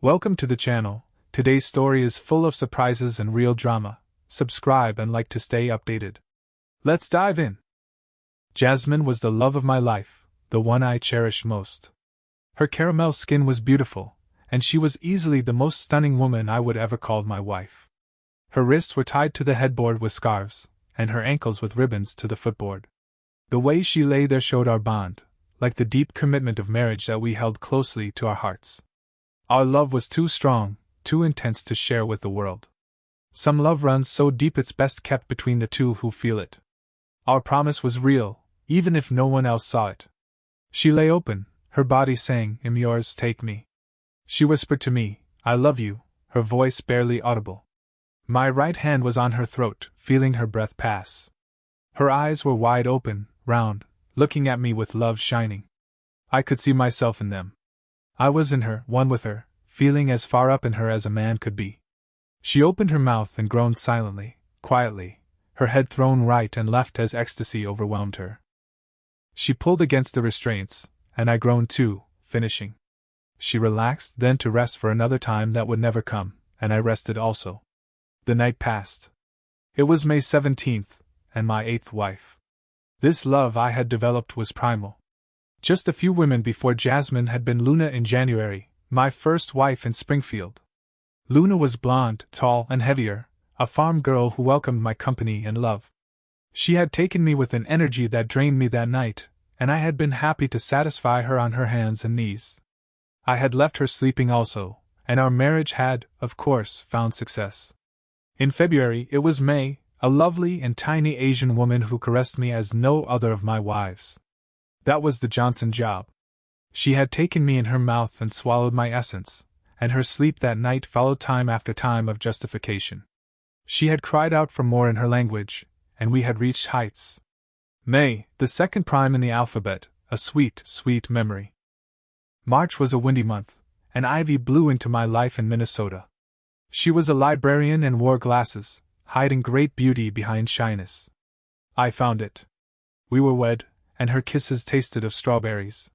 Welcome to the channel. Today's story is full of surprises and real drama. Subscribe and like to stay updated. Let's dive in. Jasmine was the love of my life, the one I cherished most. Her caramel skin was beautiful, and she was easily the most stunning woman I would ever call my wife. Her wrists were tied to the headboard with scarves, and her ankles with ribbons to the footboard. The way she lay there showed our bond, like the deep commitment of marriage that we held closely to our hearts. Our love was too strong, too intense to share with the world. Some love runs so deep it's best kept between the two who feel it. Our promise was real, even if no one else saw it. She lay open, her body saying, "I'm yours, take me." She whispered to me, "I love you," her voice barely audible. My right hand was on her throat, feeling her breath pass. Her eyes were wide open, round, looking at me with love shining. I could see myself in them. I was in her, one with her, feeling as far up in her as a man could be. She opened her mouth and groaned silently, quietly, her head thrown right and left as ecstasy overwhelmed her. She pulled against the restraints, and I groaned too, finishing. She relaxed, then to rest for another time that would never come, and I rested also. The night passed. It was May 17th, and my 8th wife. This love I had developed was primal. Just a few women before Jasmine had been Luna in January, my first wife in Springfield. Luna was blonde, tall, and heavier, a farm girl who welcomed my company and love. She had taken me with an energy that drained me that night, and I had been happy to satisfy her on her hands and knees. I had left her sleeping also, and our marriage had, of course, found success. In February, it was May, a lovely and tiny Asian woman who caressed me as no other of my wives. That was the Johnson job. She had taken me in her mouth and swallowed my essence, and her sleep that night followed time after time of justification. She had cried out for more in her language, and we had reached heights. May, the second prime in the alphabet, a sweet, sweet memory. March was a windy month, and Ivy blew into my life in Minnesota. She was a librarian and wore glasses, hiding great beauty behind shyness. I found it. We were wed, and her kisses tasted of strawberries.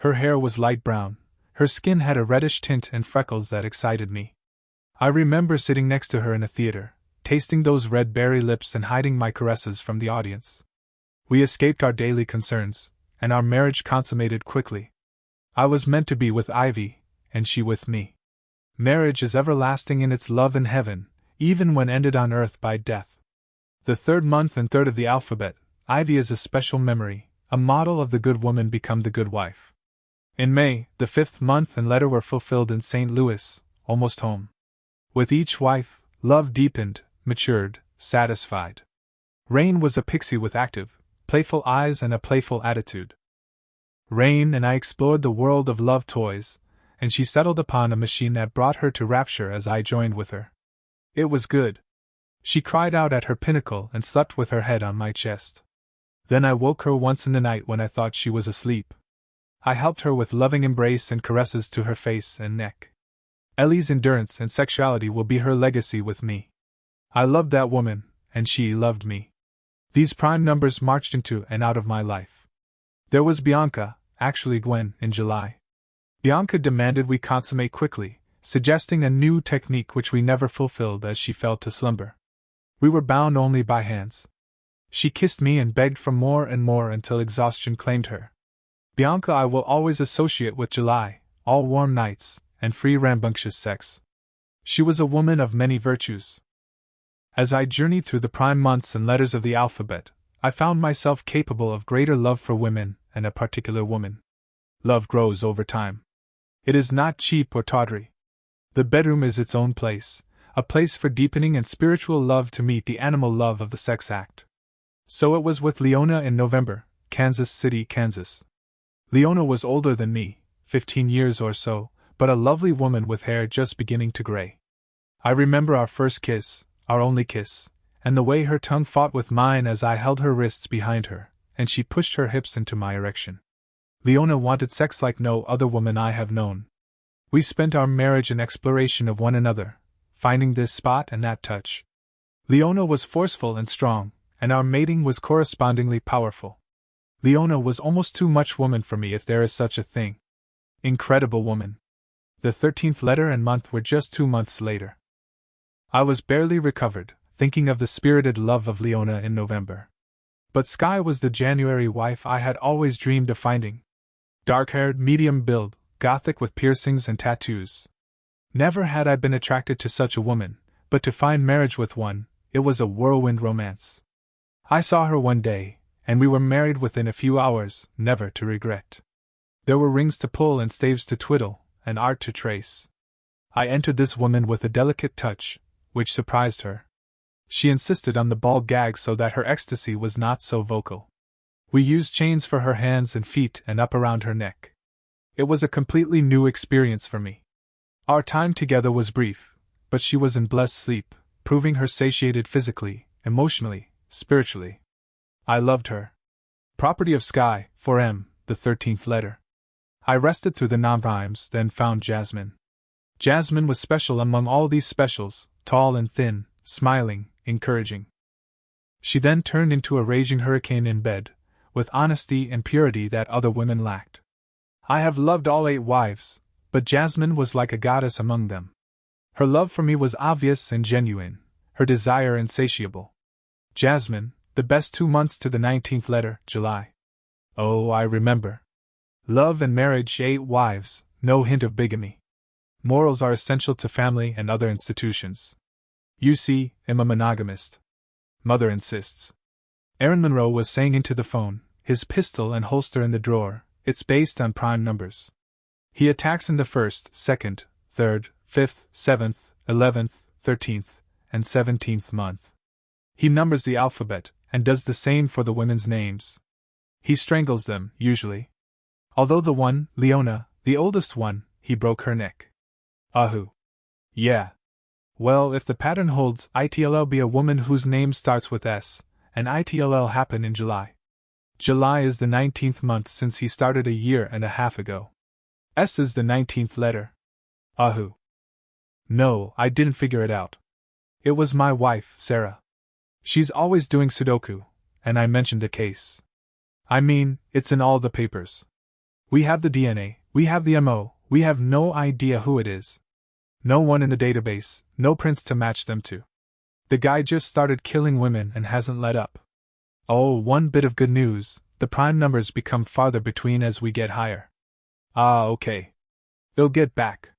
Her hair was light brown, her skin had a reddish tint and freckles that excited me. I remember sitting next to her in a theater, tasting those red berry lips and hiding my caresses from the audience. We escaped our daily concerns, and our marriage consummated quickly. I was meant to be with Ivy, and she with me. Marriage is everlasting in its love in heaven, even when ended on earth by death. The third month and third of the alphabet, Ivy is a special memory, a model of the good woman become the good wife. In May, the 5th month and letter were fulfilled in St. Louis, almost home. With each wife, love deepened, matured, satisfied. Rain was a pixie with active, playful eyes and a playful attitude. Rain and I explored the world of love toys, and she settled upon a machine that brought her to rapture as I joined with her. It was good. She cried out at her pinnacle and slept with her head on my chest. Then I woke her once in the night when I thought she was asleep. I helped her with loving embrace and caresses to her face and neck. Ellie's endurance and sexuality will be her legacy with me. I loved that woman, and she loved me. These prime numbers marched into and out of my life. There was Bianca, actually Gwen, in July. Bianca demanded we consummate quickly, suggesting a new technique which we never fulfilled as she fell to slumber. We were bound only by hands. She kissed me and begged for more and more until exhaustion claimed her. Bianca I will always associate with July, all warm nights, and free rambunctious sex. She was a woman of many virtues. As I journeyed through the prime months and letters of the alphabet, I found myself capable of greater love for women and a particular woman. Love grows over time. It is not cheap or tawdry. The bedroom is its own place, a place for deepening and spiritual love to meet the animal love of the sex act. So it was with Leona in November, Kansas City, Kansas. Leona was older than me, 15 years or so, but a lovely woman with hair just beginning to gray. I remember our first kiss, our only kiss, and the way her tongue fought with mine as I held her wrists behind her, and she pushed her hips into my erection. Leona wanted sex like no other woman I have known. We spent our marriage in exploration of one another, finding this spot and that touch. Leona was forceful and strong, and our mating was correspondingly powerful. Leona was almost too much woman for me if there is such a thing. Incredible woman. The 13th letter and month were just 2 months later. I was barely recovered, thinking of the spirited love of Leona in November. But Skye was the January wife I had always dreamed of finding. Dark-haired, medium build, gothic with piercings and tattoos. Never had I been attracted to such a woman, but to find marriage with one, it was a whirlwind romance. I saw her one day, and we were married within a few hours, never to regret. There were rings to pull and staves to twiddle, and art to trace. I entered this woman with a delicate touch, which surprised her. She insisted on the ball gag so that her ecstasy was not so vocal. We used chains for her hands and feet and up around her neck. It was a completely new experience for me. Our time together was brief, but she was in blessed sleep, proving her satiated physically, emotionally, spiritually. I loved her. Property of Skye, 4M, the 13th letter. I rested through the non-rhymes, then found Jasmine. Jasmine was special among all these specials, tall and thin, smiling, encouraging. She then turned into a raging hurricane in bed, with honesty and purity that other women lacked. I have loved all 8 wives, but Jasmine was like a goddess among them. Her love for me was obvious and genuine, her desire insatiable. Jasmine, the best 2 months to the 19th letter, July. Oh, I remember. Love and marriage, 8 wives, no hint of bigamy. Morals are essential to family and other institutions. You see, I'm a monogamist. Mother insists. Aaron Monroe was saying into the phone, his pistol and holster in the drawer. It's based on prime numbers. He attacks in the 1st, 2nd, 3rd, 5th, 7th, 11th, 13th, and 17th month. He numbers the alphabet, and does the same for the women's names. He strangles them, usually. Although the one, Leona, the oldest one, he broke her neck. Ahu. Yeah. Well, if the pattern holds, it'll be a woman whose name starts with S, and it'll happen in July. July is the 19th month since he started a year and a half ago. S is the 19th letter. Ahu. No, I didn't figure it out. It was my wife, Sarah. She's always doing Sudoku, and I mentioned the case. I mean, it's in all the papers. We have the DNA, we have the MO, we have no idea who it is. No one in the database, no prints to match them to. The guy just started killing women and hasn't let up. Oh, one bit of good news, the prime numbers become farther between as we get higher. Ah, okay. We'll get back.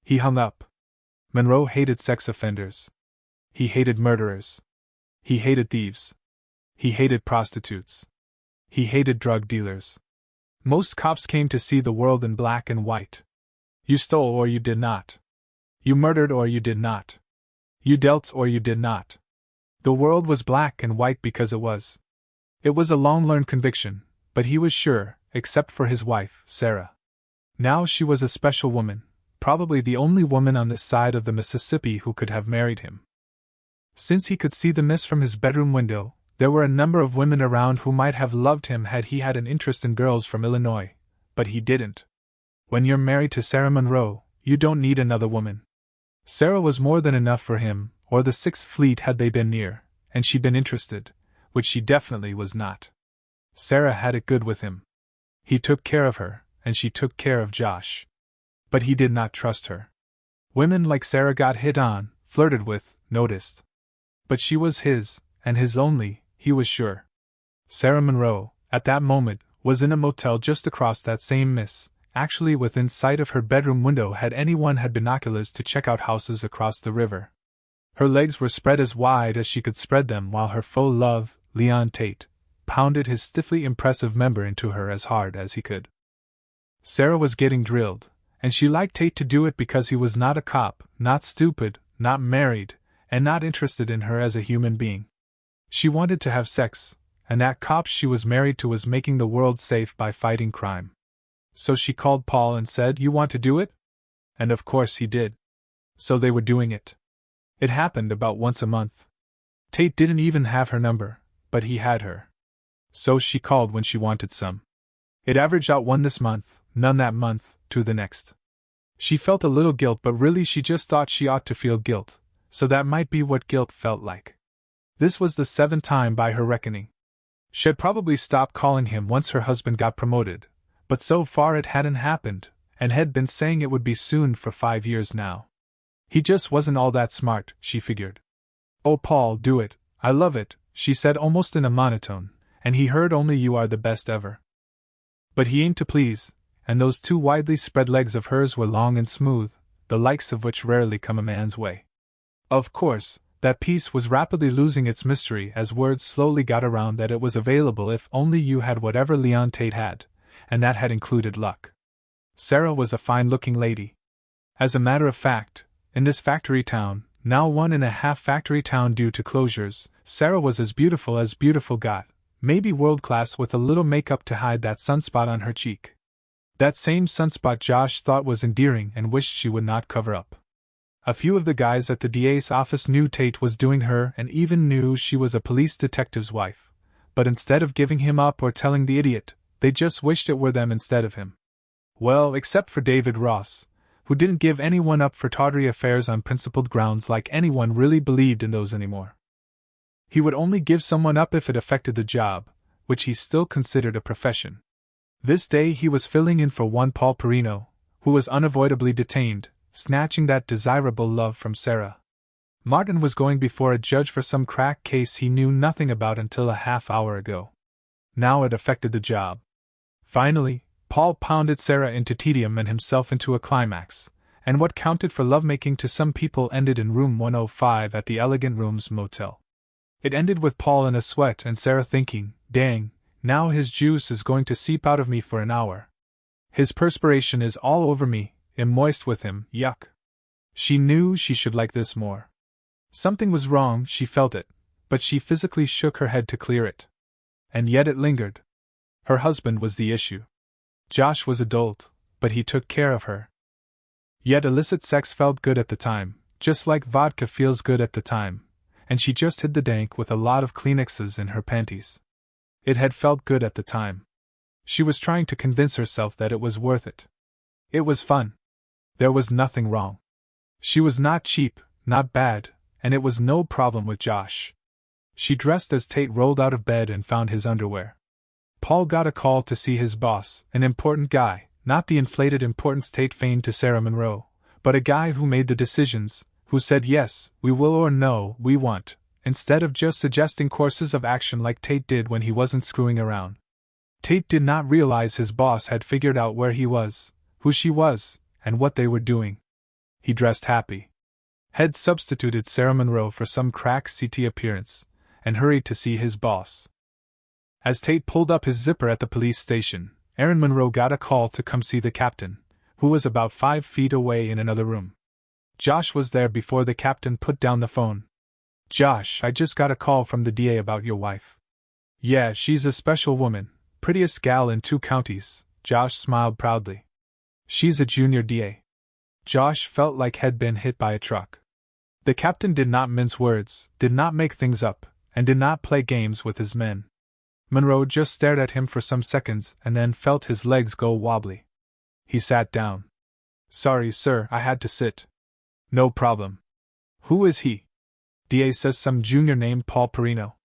He hung up. Monroe hated sex offenders. He hated murderers. He hated thieves. He hated prostitutes. He hated drug dealers. Most cops came to see the world in black and white. You stole or you did not. You murdered or you did not. You dealt or you did not. The world was black and white because it was. It was a long-learned conviction, but he was sure, except for his wife, Sarah. Now she was a special woman, probably the only woman on this side of the Mississippi who could have married him. Since he could see the mist from his bedroom window, there were a number of women around who might have loved him had he had an interest in girls from Illinois, but he didn't. When you're married to Sarah Monroe, you don't need another woman. Sarah was more than enough for him, or the Sixth Fleet had they been near, and she'd been interested, which she definitely was not. Sarah had it good with him. He took care of her, and she took care of Josh. But he did not trust her. Women like Sarah got hit on, flirted with, noticed. But she was his, and his only, he was sure. Sarah Monroe, at that moment, was in a motel just across that same miss, actually within sight of her bedroom window had anyone had binoculars to check out houses across the river. Her legs were spread as wide as she could spread them while her faux love, Leon Tate, pounded his stiffly impressive member into her as hard as he could. Sarah was getting drilled, and she liked Tate to do it because he was not a cop, not stupid, not married, and not interested in her as a human being. She wanted to have sex, and that cop she was married to was making the world safe by fighting crime. So she called Paul and said, "You want to do it?" And of course he did. So they were doing it. It happened about once a month. Tate didn't even have her number, but he had her. So she called when she wanted some. It averaged out one this month, none that month, to the next. She felt a little guilt, but really she just thought she ought to feel guilt, so that might be what guilt felt like. This was the 7th time by her reckoning. She'd probably stop calling him once her husband got promoted, but so far it hadn't happened, and had been saying it would be soon for 5 years now. He just wasn't all that smart, she figured. "Oh, Paul, do it, I love it," she said almost in a monotone, and he heard only "You are the best ever." But he aimed to please, and those two widely spread legs of hers were long and smooth, the likes of which rarely come a man's way. Of course, that piece was rapidly losing its mystery as words slowly got around that it was available if only you had whatever Leon Tate had, and that had included luck. Sarah was a fine-looking lady. As a matter of fact, in this factory town, now 1.5 factory town due to closures, Sarah was as beautiful got, maybe world-class with a little makeup to hide that sunspot on her cheek. That same sunspot Josh thought was endearing and wished she would not cover up. A few of the guys at the DA's office knew Tate was doing her and even knew she was a police detective's wife, but instead of giving him up or telling the idiot, they just wished it were them instead of him. Well, except for David Ross, who didn't give anyone up for tawdry affairs on principled grounds like anyone really believed in those anymore. He would only give someone up if it affected the job, which he still considered a profession. This day he was filling in for one Paul Perino, who was unavoidably detained, snatching that desirable love from Sarah. Martin was going before a judge for some crack case he knew nothing about until a half hour ago. Now it affected the job. Finally, Paul pounded Sarah into tedium and himself into a climax, and what counted for lovemaking to some people ended in room 105 at the Elegant Rooms Motel. It ended with Paul in a sweat and Sarah thinking, "Dang, now his juice is going to seep out of me for an hour. His perspiration is all over me, I'm moist with him, yuck." She knew she should like this more. Something was wrong, she felt it, but she physically shook her head to clear it. And yet it lingered. Her husband was the issue. Josh was a dolt, but he took care of her. Yet illicit sex felt good at the time, just like vodka feels good at the time, and she just hid the dank with a lot of Kleenexes in her panties. It had felt good at the time. She was trying to convince herself that it was worth it. It was fun. There was nothing wrong. She was not cheap, not bad, and it was no problem with Josh. She dressed as Tate rolled out of bed and found his underwear. Paul got a call to see his boss, an important guy, not the inflated importance Tate feigned to Sarah Monroe, but a guy who made the decisions, who said yes, we will, or no, we won't, instead of just suggesting courses of action like Tate did when he wasn't screwing around. Tate did not realize his boss had figured out where he was, who she was, and what they were doing. He dressed happy. Had substituted Sarah Monroe for some crack CT appearance, and hurried to see his boss. As Tate pulled up his zipper at the police station, Erin Monroe got a call to come see the captain, who was about 5 feet away in another room. Josh was there before the captain put down the phone. "Josh, I just got a call from the DA about your wife." "Yeah, she's a special woman, prettiest gal in 2 counties, Josh smiled proudly. "She's a junior DA. Josh felt like he'd been hit by a truck. The captain did not mince words, did not make things up, and did not play games with his men. Monroe just stared at him for some seconds and then felt his legs go wobbly. He sat down. "Sorry, sir, I had to sit." "No problem." "Who is he?" "DA says some junior named Paul Perino.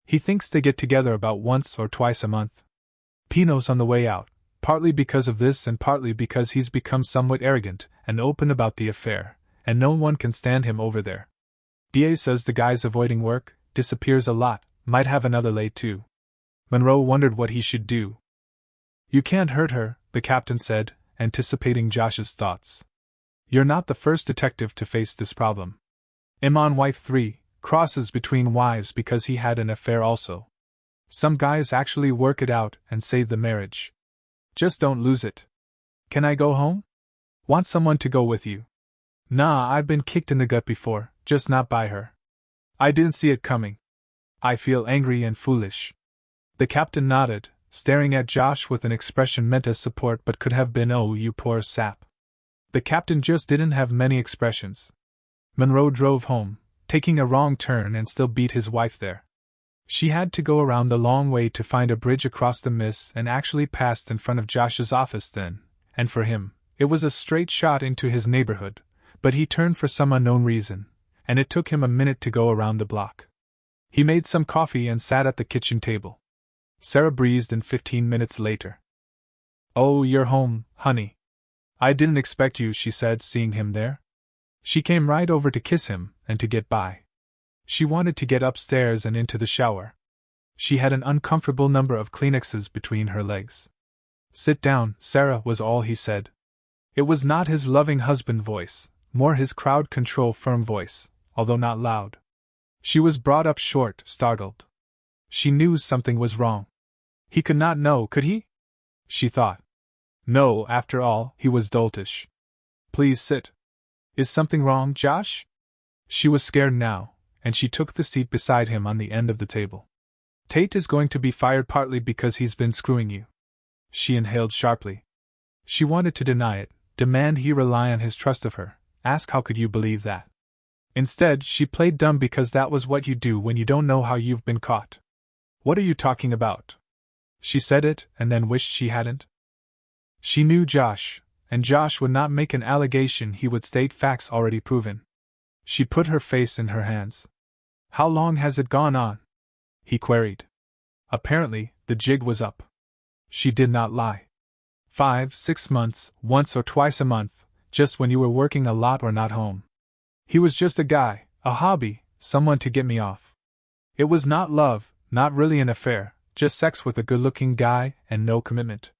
He thinks they get together about once or twice a month. Pino's on the way out, partly because of this and partly because he's become somewhat arrogant and open about the affair, and no one can stand him over there. DA says the guy's avoiding work, disappears a lot, might have another lay too." Monroe wondered what he should do. "You can't hurt her," the captain said, anticipating Josh's thoughts. "You're not the first detective to face this problem. I'm on wife 3, crosses between wives because he had an affair also. Some guys actually work it out and save the marriage. Just don't lose it. Can I go home? Want someone to go with you?" "Nah, I've been kicked in the gut before, just not by her. I didn't see it coming. I feel angry and foolish." The captain nodded, staring at Josh with an expression meant as support but could have been "oh, you poor sap." The captain just didn't have many expressions. Monroe drove home, taking a wrong turn and still beat his wife there. She had to go around the long way to find a bridge across the Miss and actually passed in front of Josh's office then, and for him, it was a straight shot into his neighborhood, but he turned for some unknown reason, and it took him a minute to go around the block. He made some coffee and sat at the kitchen table. Sarah breezed in 15 minutes later. "Oh, you're home, honey. I didn't expect you, she said, seeing him there. She came right over to kiss him, and to get by. She wanted to get upstairs and into the shower. She had an uncomfortable number of Kleenexes between her legs. Sit down, Sarah, was all he said. It was not his loving husband voice, more his crowd control firm voice, although not loud. She was brought up short, startled. She knew something was wrong. He could not know, could he? She thought. No, after all, he was doltish. Please sit. Is something wrong, Josh? She was scared now, and she took the seat beside him on the end of the table. Tate is going to be fired partly because he's been screwing you. She inhaled sharply. She wanted to deny it, demand he rely on his trust of her, ask how could you believe that. Instead, she played dumb because that was what you do when you don't know how you've been caught. What are you talking about? She said it, and then wished she hadn't. She knew Josh, and Josh would not make an allegation, he would state facts already proven. She put her face in her hands. How long has it gone on? He queried. Apparently, the jig was up. She did not lie. 5, 6 months, once or twice a month, just when you were working a lot or not home. He was just a guy, a hobby, someone to get me off. It was not love, not really an affair, just sex with a good-looking guy and no commitment.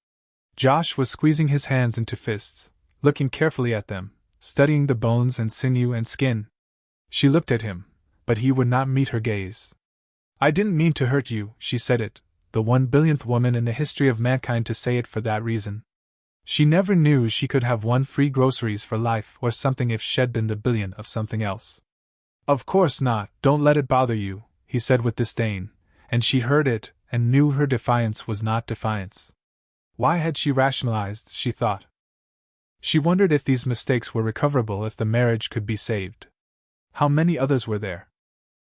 Josh was squeezing his hands into fists, looking carefully at them, studying the bones and sinew and skin. She looked at him, but he would not meet her gaze. I didn't mean to hurt you, she said it, the 1 billionth woman in the history of mankind to say it for that reason. She never knew she could have won free groceries for life or something if she'd been the billion of something else. Of course not, don't let it bother you, he said with disdain, and she heard it and knew her defiance was not defiance. Why had she rationalized, she thought. She wondered if these mistakes were recoverable, if the marriage could be saved. How many others were there?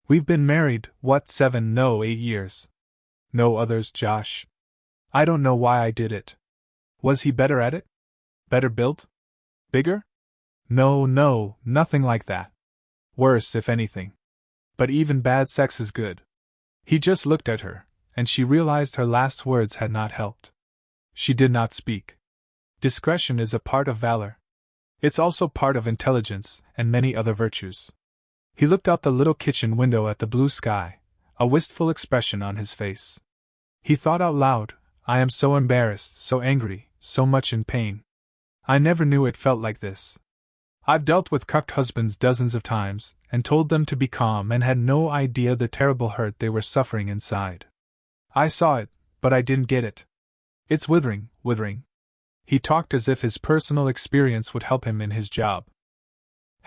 We've been married, what, 7, no, 8 years. No others, Josh. I don't know why I did it. Was he better at it? Better built? Bigger? No, nothing like that. Worse, if anything. But even bad sex is good. He just looked at her, and she realized her last words had not helped. She did not speak. Discretion is a part of valor. It's also part of intelligence and many other virtues. He looked out the little kitchen window at the blue sky, a wistful expression on his face. He thought out loud, I am so embarrassed, so angry, so much in pain. I never knew it felt like this. I've dealt with cucked husbands dozens of times, and told them to be calm and had no idea the terrible hurt they were suffering inside. I saw it, but I didn't get it. It's withering. He talked as if his personal experience would help him in his job.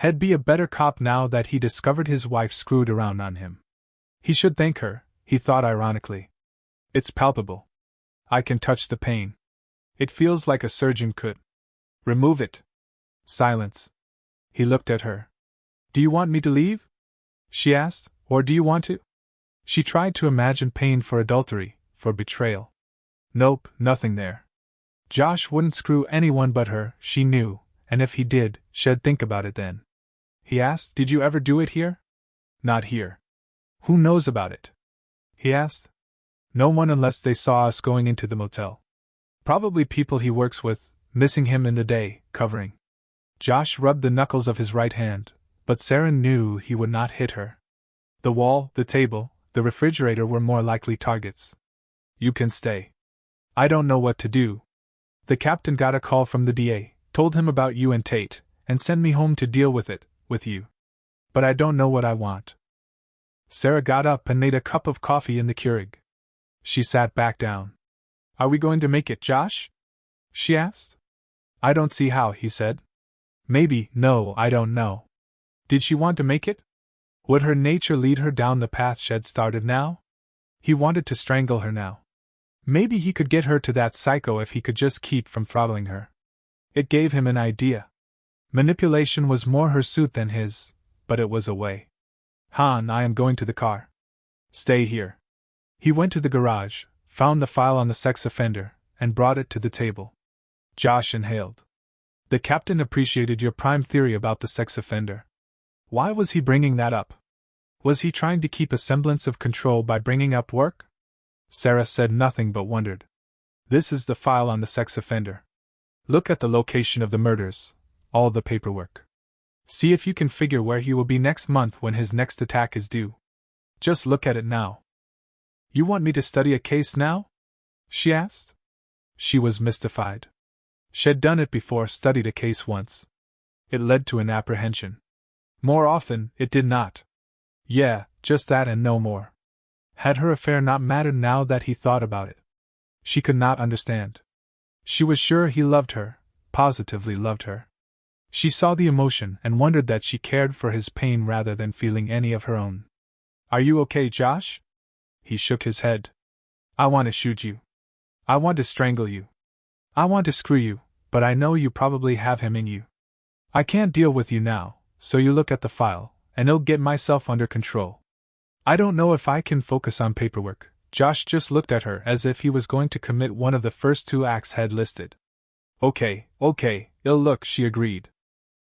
He'd be a better cop now that he discovered his wife screwed around on him. He should thank her, he thought ironically. It's palpable. I can touch the pain. It feels like a surgeon could. Remove it. Silence. He looked at her. Do you want me to leave? She asked, or do you want to? She tried to imagine pain for adultery, for betrayal. Nope, nothing there. Josh wouldn't screw anyone but her, she knew, and if he did, she'd think about it then. He asked, Did you ever do it here? Not here. Who knows about it? He asked. No one unless they saw us going into the motel. Probably people he works with, missing him in the day, covering. Josh rubbed the knuckles of his right hand, but Sarah knew he would not hit her. The wall, the table, the refrigerator were more likely targets. You can stay. I don't know what to do. The captain got a call from the DA, told him about you and Tate, and sent me home to deal with it, with you. But I don't know what I want. Sarah got up and made a cup of coffee in the Keurig. She sat back down. Are we going to make it, Josh? She asked. I don't see how, he said. Maybe, no, I don't know. Did she want to make it? Would her nature lead her down the path she'd started now? He wanted to strangle her now. Maybe he could get her to that psycho if he could just keep from throttling her. It gave him an idea. Manipulation was more her suit than his, but it was a way. Han, I am going to the car. Stay here. He went to the garage, found the file on the sex offender, and brought it to the table. Josh inhaled. The captain appreciated your prime theory about the sex offender. Why was he bringing that up? Was he trying to keep a semblance of control by bringing up work? Sarah said nothing but wondered. This is the file on the sex offender. Look at the location of the murders, all the paperwork. See if you can figure where he will be next month when his next attack is due. Just look at it now. You want me to study a case now? She asked. She was mystified. She'd done it before, studied a case once. It led to an apprehension. More often, it did not. Yeah, just that and no more. Had her affair not mattered now that he thought about it? She could not understand. She was sure he loved her, positively loved her. She saw the emotion and wondered that she cared for his pain rather than feeling any of her own. Are you okay, Josh? He shook his head. I want to shoot you. I want to strangle you. I want to screw you, but I know you probably have him in you. I can't deal with you now, so you look at the file, and I'll get myself under control. I don't know if I can focus on paperwork. Josh just looked at her as if he was going to commit one of the first two acts had listed. Okay, I'll look, she agreed.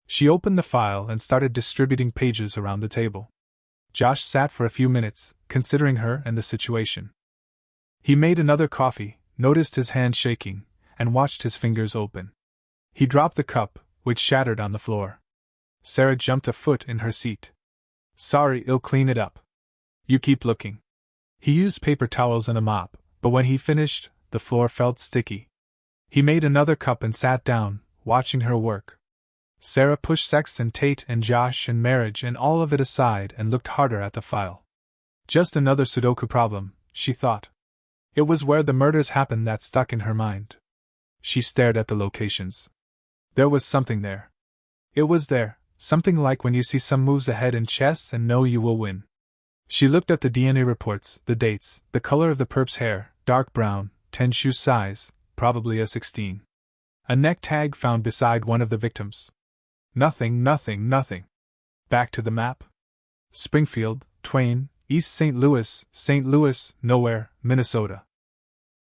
She opened the file and started distributing pages around the table. Josh sat for a few minutes, considering her and the situation. He made another coffee, noticed his hand shaking, and watched his fingers open. He dropped the cup, which shattered on the floor. Sarah jumped a foot in her seat. Sorry, I'll clean it up. You keep looking. He used paper towels and a mop, but when he finished, the floor felt sticky. He made another cup and sat down, watching her work. Sarah pushed sex and Tate and Josh and marriage and all of it aside and looked harder at the file. Just another Sudoku problem, she thought. It was where the murders happened that stuck in her mind. She stared at the locations. There was something there. It was there, something like when you see some moves ahead in chess and know you will win. She looked at the DNA reports, the dates, the color of the perp's hair, dark brown, 10 shoe size, probably a 16. A neck tag found beside one of the victims. Nothing. Back to the map. Springfield, Twain, East St. Louis, nowhere, Minnesota.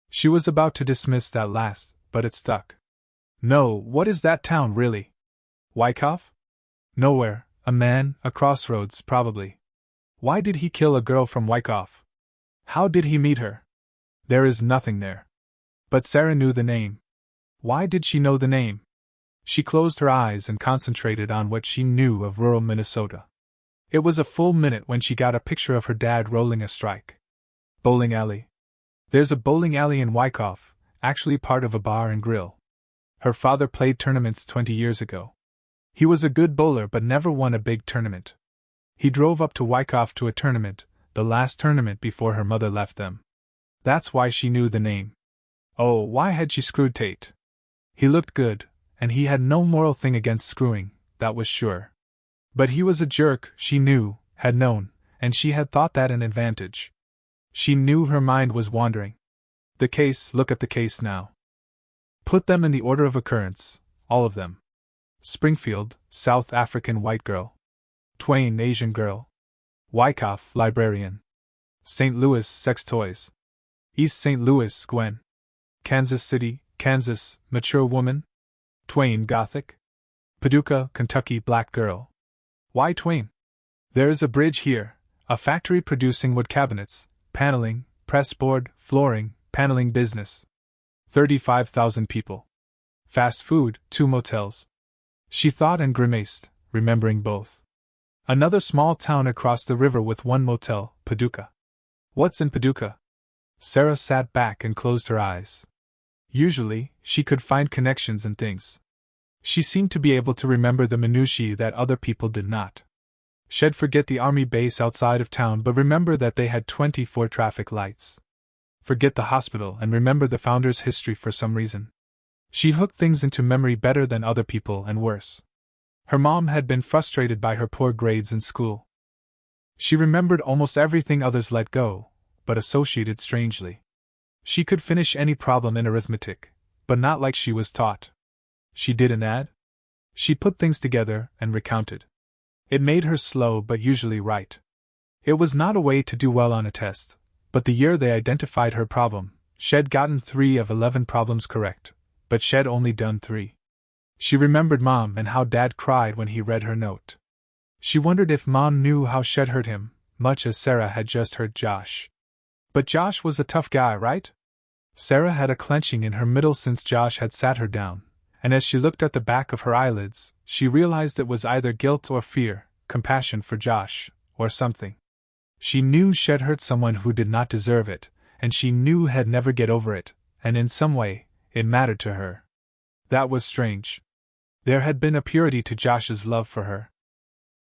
She was about to dismiss that last, but it stuck. No, what is that town really? Wyckoff? Nowhere, a man, a crossroads, probably. Why did he kill a girl from Wyckoff? How did he meet her? There is nothing there. But Sarah knew the name. Why did she know the name? She closed her eyes and concentrated on what she knew of rural Minnesota. It was a full minute when she got a picture of her dad rolling a strike. Bowling alley. There's a bowling alley in Wyckoff, actually part of a bar and grill. Her father played tournaments 20 years ago. He was a good bowler but never won a big tournament. He drove up to Wyckoff to a tournament, the last tournament before her mother left them. That's why she knew the name. Oh, why had she screwed Tate? He looked good, and he had no moral thing against screwing, that was sure. But he was a jerk, she knew, had known, and she had thought that an advantage. She knew her mind was wandering. The case, look at the case now. Put them in the order of occurrence, all of them. Springfield, South African white girl. Twain, Asian girl. Wyckoff, librarian. St. Louis, sex toys. East St. Louis, Gwen. Kansas City, Kansas, mature woman. Twain, Gothic. Paducah, Kentucky, black girl. Why Twain? There is a bridge here, a factory producing wood cabinets, paneling, pressboard, flooring, paneling business. 35,000 people. Fast food, 2 motels. She thought and grimaced, remembering both. Another small town across the river with 1 motel, Paducah. What's in Paducah? Sarah sat back and closed her eyes. Usually, she could find connections and things. She seemed to be able to remember the minutiae that other people did not. She'd forget the army base outside of town but remember that they had 24 traffic lights. Forget the hospital and remember the founder's history for some reason. She hooked things into memory better than other people and worse. Her mom had been frustrated by her poor grades in school. She remembered almost everything others let go, but associated strangely. She could finish any problem in arithmetic, but not like she was taught. She did an add. She put things together and recounted. It made her slow but usually right. It was not a way to do well on a test, but the year they identified her problem, she'd gotten 3 of 11 problems correct, but she'd only done 3. She remembered Mom and how Dad cried when he read her note. She wondered if Mom knew how she'd hurt him, much as Sarah had just hurt Josh. But Josh was a tough guy, right? Sarah had a clenching in her middle since Josh had sat her down, and as she looked at the back of her eyelids, she realized it was either guilt or fear, compassion for Josh, or something. She knew she'd hurt someone who did not deserve it, and she knew he'd never get over it, and in some way, it mattered to her. That was strange. There had been a purity to Josh's love for her.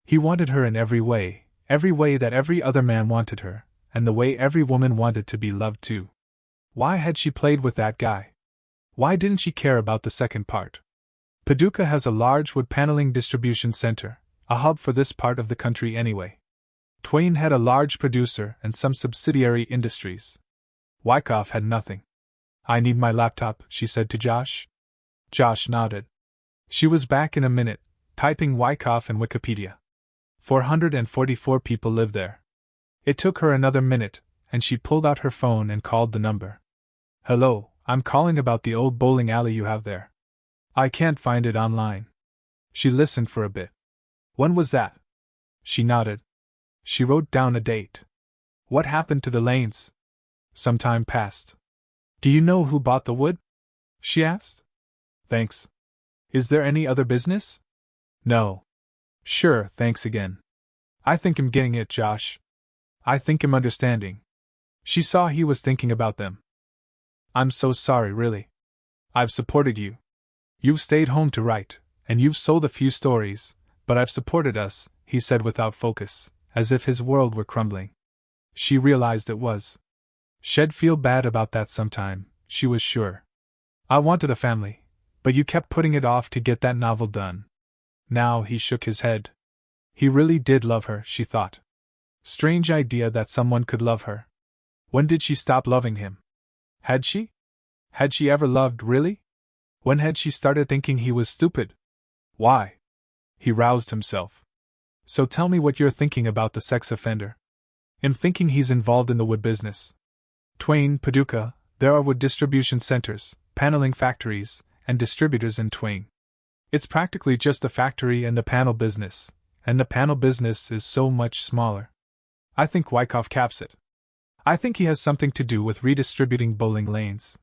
He wanted her in every way that every other man wanted her, and the way every woman wanted to be loved too. Why had she played with that guy? Why didn't she care about the second part? Paducah has a large wood paneling distribution center, a hub for this part of the country anyway. Twain had a large producer and some subsidiary industries. Wyckoff had nothing. "I need my laptop," she said to Josh. Josh nodded. She was back in a minute, typing Wyckoff and Wikipedia. 444 people live there. It took her another minute, and she pulled out her phone and called the number. "Hello, I'm calling about the old bowling alley you have there. I can't find it online." She listened for a bit. "When was that?" She nodded. She wrote down a date. "What happened to the lanes?" "Some time passed." "Do you know who bought the wood?" she asked. "Thanks. Is there any other business?" "No." "Sure, thanks again. I think I'm getting it, Josh. I think I'm understanding." She saw he was thinking about them. "I'm so sorry, really. I've supported you. You've stayed home to write, and you've sold a few stories, but I've supported us," he said without focus, as if his world were crumbling. She realized it was. She'd feel bad about that sometime, she was sure. "I wanted a family, but you kept putting it off to get that novel done." Now he shook his head. He really did love her, she thought. Strange idea that someone could love her. When did she stop loving him? Had she? Had she ever loved, really? When had she started thinking he was stupid? Why? He roused himself. "So tell me what you're thinking about the sex offender." "I'm thinking he's involved in the wood business. Twain, Paducah, there are wood distribution centers, paneling factories, and distributors in Twain. It's practically just the factory and the panel business, and the panel business is so much smaller. I think Wyckoff caps it. I think he has something to do with redistributing bowling lanes.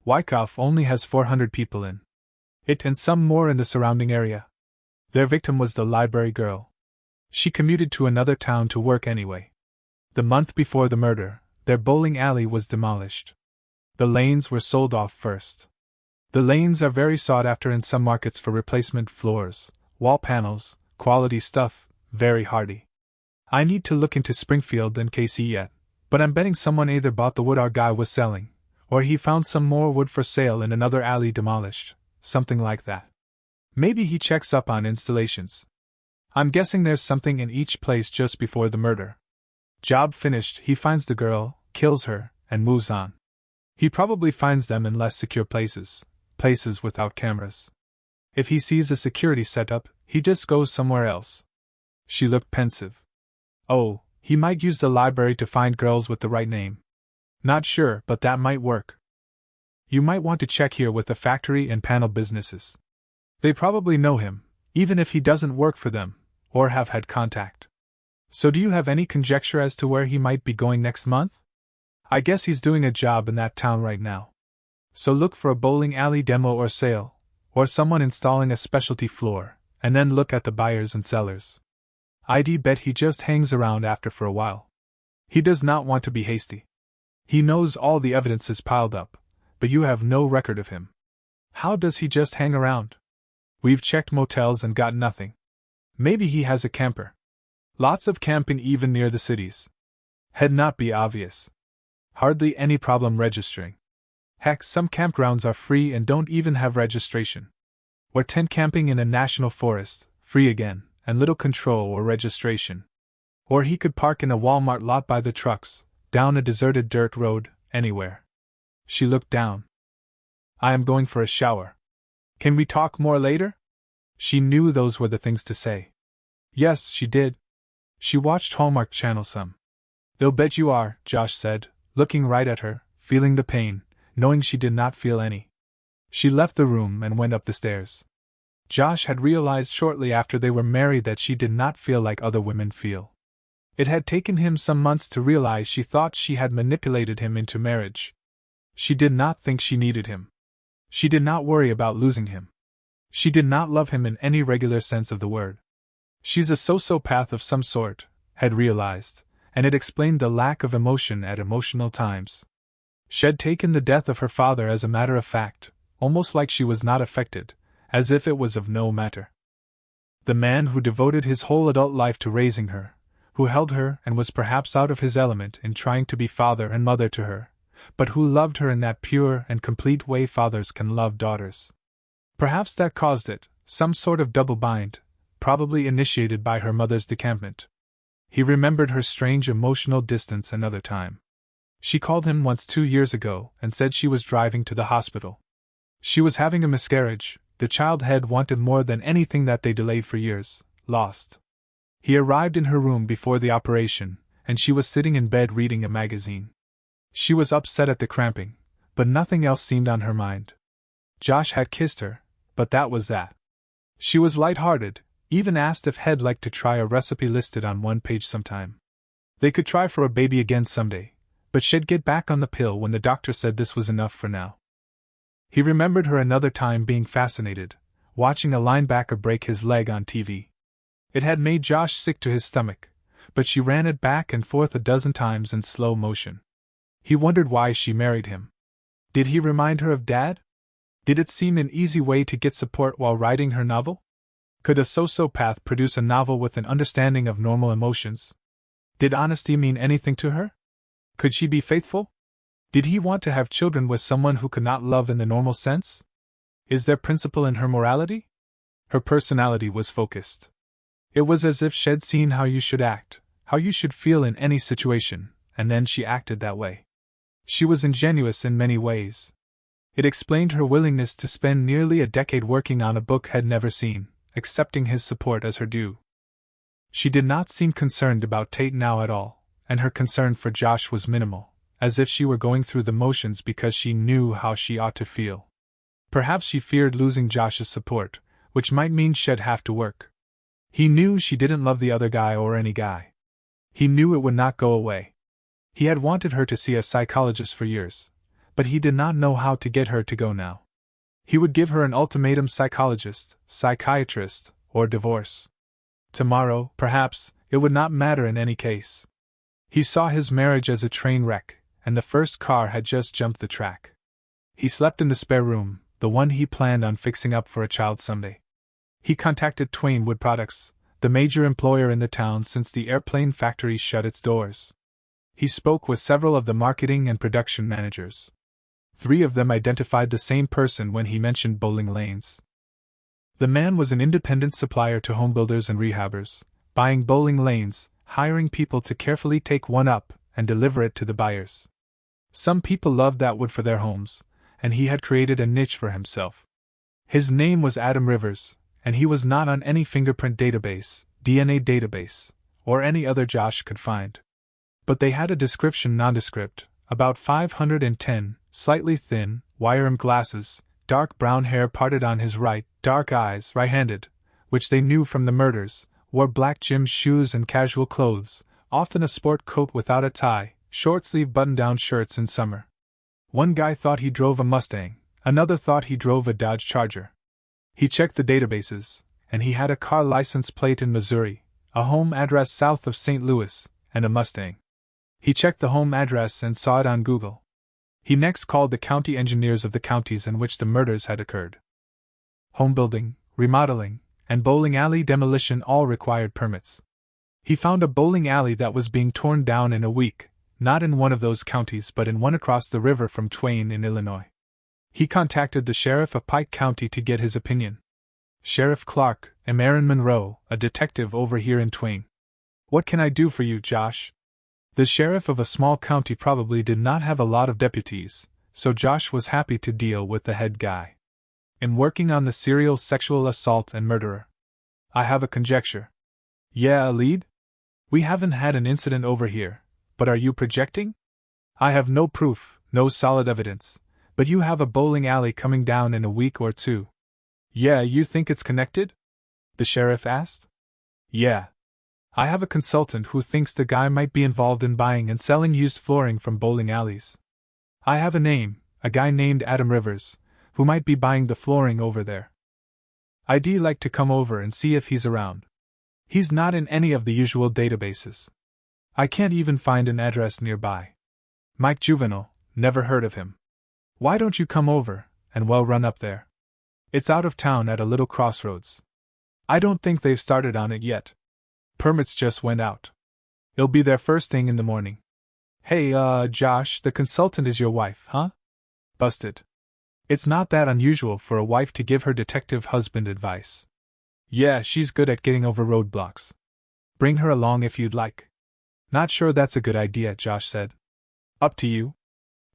Wyckoff only has 400 people in it and some more in the surrounding area. Their victim was the library girl. She commuted to another town to work anyway. The month before the murder, their bowling alley was demolished. The lanes were sold off first. The lanes are very sought after in some markets for replacement floors, wall panels, quality stuff, very hardy. I need to look into Springfield and KC yet, but I'm betting someone either bought the wood our guy was selling, or he found some more wood for sale in another alley demolished, something like that. Maybe he checks up on installations. I'm guessing there's something in each place just before the murder. Job finished, he finds the girl, kills her, and moves on. He probably finds them in less secure places without cameras. If he sees a security setup, he just goes somewhere else." She looked pensive. "Oh, he might use the library to find girls with the right name. Not sure, but that might work. You might want to check here with the factory and panel businesses. They probably know him, even if he doesn't work for them, or have had contact. So do you have any conjecture as to where he might be going next month? I guess he's doing a job in that town right now. So look for a bowling alley demo or sale, or someone installing a specialty floor, and then look at the buyers and sellers. I'd bet he just hangs around after for a while. He does not want to be hasty. He knows all the evidence is piled up, but you have no record of him. How does he just hang around? We've checked motels and got nothing. Maybe he has a camper. Lots of camping even near the cities. Had not be obvious. Hardly any problem registering. Heck, some campgrounds are free and don't even have registration. Or tent camping in a national forest, free again, and little control or registration. Or he could park in a Walmart lot by the trucks, down a deserted dirt road, anywhere. She looked down. "I am going for a shower. Can we talk more later?" She knew those were the things to say. Yes, she did. She watched Hallmark Channel some. "I'll bet you are," Josh said, looking right at her, feeling the pain, knowing she did not feel any. She left the room and went up the stairs. Josh had realized shortly after they were married that she did not feel like other women feel. It had taken him some months to realize she thought she had manipulated him into marriage. She did not think she needed him. She did not worry about losing him. She did not love him in any regular sense of the word. She's a sociopath of some sort, had realized, and it explained the lack of emotion at emotional times. She'd taken the death of her father as a matter of fact, almost like she was not affected, as if it was of no matter. The man who devoted his whole adult life to raising her, who held her and was perhaps out of his element in trying to be father and mother to her, but who loved her in that pure and complete way fathers can love daughters. Perhaps that caused it, some sort of double bind, probably initiated by her mother's decampment. He remembered her strange emotional distance another time. She called him once 2 years ago and said she was driving to the hospital. She was having a miscarriage, the child had wanted more than anything that they delayed for years, lost. He arrived in her room before the operation, and she was sitting in bed reading a magazine. She was upset at the cramping, but nothing else seemed on her mind. Josh had kissed her, but that was that. She was light-hearted, even asked if he'd like to try a recipe listed on one page sometime. They could try for a baby again someday, but she'd get back on the pill when the doctor said this was enough for now. He remembered her another time being fascinated, watching a linebacker break his leg on TV. It had made Josh sick to his stomach, but she ran it back and forth a dozen times in slow motion. He wondered why she married him. Did he remind her of Dad? Did it seem an easy way to get support while writing her novel? Could a sociopath produce a novel with an understanding of normal emotions? Did honesty mean anything to her? Could she be faithful? Did he want to have children with someone who could not love in the normal sense? Is there principle in her morality? Her personality was focused. It was as if she'd seen how you should act, how you should feel in any situation, and then she acted that way. She was ingenuous in many ways. It explained her willingness to spend nearly a decade working on a book had never seen, accepting his support as her due. She did not seem concerned about Tate now at all, and her concern for Josh was minimal, as if she were going through the motions because she knew how she ought to feel. Perhaps she feared losing Josh's support, which might mean she'd have to work. He knew she didn't love the other guy or any guy. He knew it would not go away. He had wanted her to see a psychologist for years, but he did not know how to get her to go now. He would give her an ultimatum: psychologist, psychiatrist, or divorce. Tomorrow, perhaps, it would not matter in any case. He saw his marriage as a train wreck, and the first car had just jumped the track. He slept in the spare room, the one he planned on fixing up for a child someday. He contacted Twain Wood Products, the major employer in the town since the airplane factory shut its doors. He spoke with several of the marketing and production managers. 3 of them identified the same person when he mentioned bowling lanes. The man was an independent supplier to home builders and rehabbers, buying bowling lanes, hiring people to carefully take one up and deliver it to the buyers. Some people loved that wood for their homes, and he had created a niche for himself. His name was Adam Rivers, and he was not on any fingerprint database, DNA database, or any other Josh could find. But they had a description nondescript, about 510, slightly thin, wire-rimmed glasses, dark brown hair parted on his right, dark eyes, right-handed, which they knew from the murders, wore black gym shoes and casual clothes, often a sport coat without a tie, short-sleeve button-down shirts in summer. One guy thought he drove a Mustang, another thought he drove a Dodge Charger. He checked the databases, and he had a car license plate in Missouri, a home address south of St. Louis, and a Mustang. He checked the home address and saw it on Google. He next called the county engineers of the counties in which the murders had occurred. Home building, remodeling, and bowling alley demolition all required permits. He found a bowling alley that was being torn down in a week, not in one of those counties but in one across the river from Twain in Illinois. He contacted the sheriff of Pike County to get his opinion. Sheriff Clark, Aaron Monroe, a detective over here in Twain. What can I do for you, Josh? The sheriff of a small county probably did not have a lot of deputies, so Josh was happy to deal with the head guy. In working on the serial sexual assault and murderer. I have a conjecture. Yeah, a lead? We haven't had an incident over here, but are you projecting? I have no proof, no solid evidence, but you have a bowling alley coming down in a week or 2. Yeah, you think it's connected? The sheriff asked. Yeah. I have a consultant who thinks the guy might be involved in buying and selling used flooring from bowling alleys. I have a name, a guy named Adam Rivers, who might be buying the flooring over there. I'd like to come over and see if he's around. He's not in any of the usual databases. I can't even find an address nearby. Mike Juvenile, never heard of him. Why don't you come over, and we'll run up there? It's out of town at a little crossroads. I don't think they've started on it yet. Permits just went out. It'll be there first thing in the morning. Hey, Josh, the consultant is your wife, huh? Busted. It's not that unusual for a wife to give her detective husband advice. Yeah, she's good at getting over roadblocks. Bring her along if you'd like. Not sure that's a good idea, Josh said. Up to you.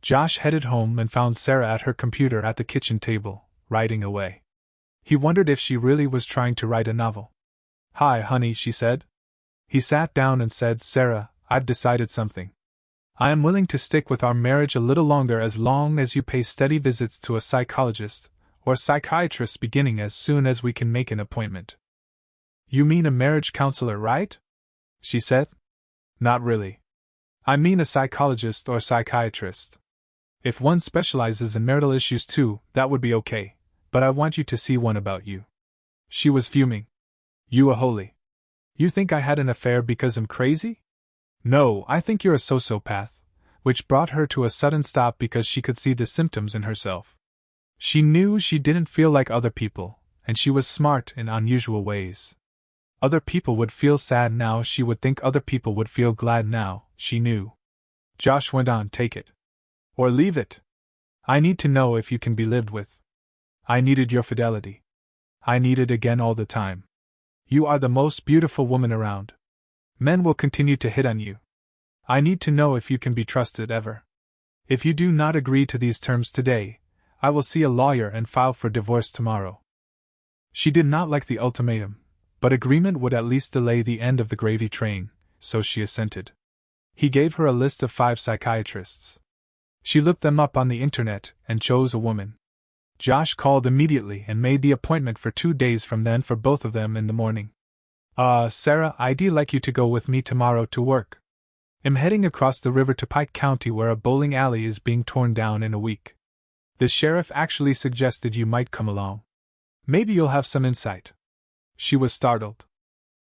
Josh headed home and found Sarah at her computer at the kitchen table, writing away. He wondered if she really was trying to write a novel. Hi, honey, she said. He sat down and said, Sarah, I've decided something. I am willing to stick with our marriage a little longer as long as you pay steady visits to a psychologist or psychiatrist beginning as soon as we can make an appointment. You mean a marriage counselor, right? She said. Not really. I mean a psychologist or psychiatrist. If one specializes in marital issues too, that would be okay, but I want you to see one about you. She was fuming. You a holy. You think I had an affair because I'm crazy? No, I think you're a sociopath, which brought her to a sudden stop because she could see the symptoms in herself. She knew she didn't feel like other people, and she was smart in unusual ways. Other people would feel sad now, she would think other people would feel glad now, she knew. Josh went on, take it. Or leave it. I need to know if you can be lived with. I needed your fidelity. I need it again all the time. You are the most beautiful woman around. Men will continue to hit on you. I need to know if you can be trusted ever. If you do not agree to these terms today, I will see a lawyer and file for divorce tomorrow. She did not like the ultimatum, but agreement would at least delay the end of the gravy train, so she assented. He gave her a list of 5 psychiatrists. She looked them up on the internet and chose a woman. Josh called immediately and made the appointment for 2 days from then for both of them in the morning. Sarah, I'd like you to go with me tomorrow to work. I'm heading across the river to Pike County where a bowling alley is being torn down in a week. The sheriff actually suggested you might come along. Maybe you'll have some insight. She was startled.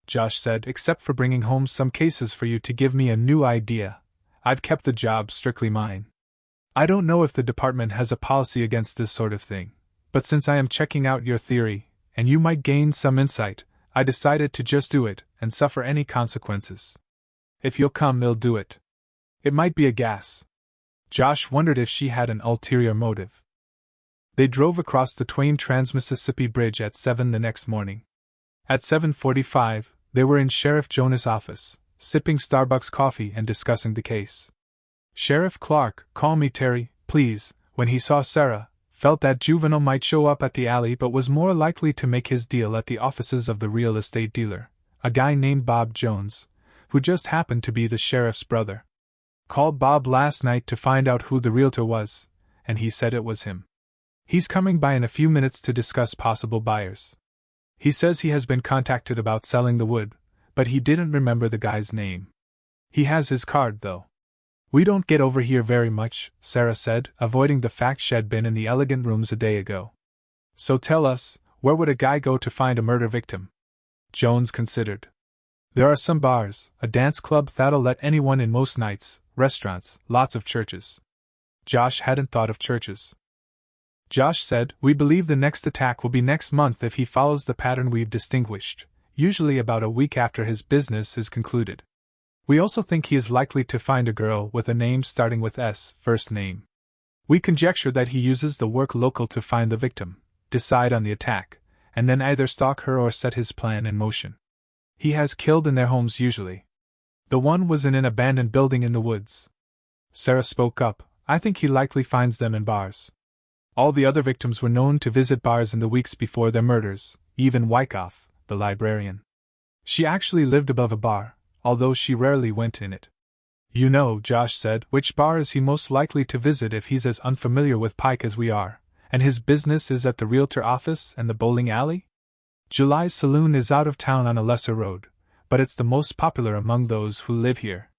Josh said, except for bringing home some cases for you to give me a new idea, I've kept the job strictly mine. I don't know if the department has a policy against this sort of thing, but since I am checking out your theory, and you might gain some insight, I decided to just do it and suffer any consequences. If you'll come, we'll do it. It might be a gas. Josh wondered if she had an ulterior motive. They drove across the Twain Trans-Mississippi Bridge at 7 the next morning. At 7:45, they were in Sheriff Jonas' office, sipping Starbucks coffee and discussing the case. Sheriff Clark, call me Terry, please, when he saw Sarah, felt that Juvenile might show up at the alley but was more likely to make his deal at the offices of the real estate dealer, a guy named Bob Jones, who just happened to be the sheriff's brother. Called Bob last night to find out who the realtor was, and he said it was him. He's coming by in a few minutes to discuss possible buyers. He says he has been contacted about selling the wood, but he didn't remember the guy's name. He has his card, though. We don't get over here very much, Sarah said, avoiding the fact she'd been in the elegant rooms a day ago. So tell us, where would a guy go to find a murder victim? Jones considered. There are some bars, a dance club that'll let anyone in most nights, restaurants, lots of churches. Josh hadn't thought of churches. Josh said, we believe the next attack will be next month if he follows the pattern we've distinguished, usually about a week after his business is concluded. We also think he is likely to find a girl with a name starting with S, first name. We conjecture that he uses the work local to find the victim, decide on the attack, and then either stalk her or set his plan in motion. He has killed in their homes usually. The one was in an abandoned building in the woods. Sarah spoke up, I think he likely finds them in bars. All the other victims were known to visit bars in the weeks before their murders, even Wyckoff, the librarian. She actually lived above a bar, although she rarely went in it. You know, Josh said, which bar is he most likely to visit if he's as unfamiliar with Pike as we are, and his business is at the realtor office and the bowling alley? July's Saloon is out of town on a lesser road, but it's the most popular among those who live here.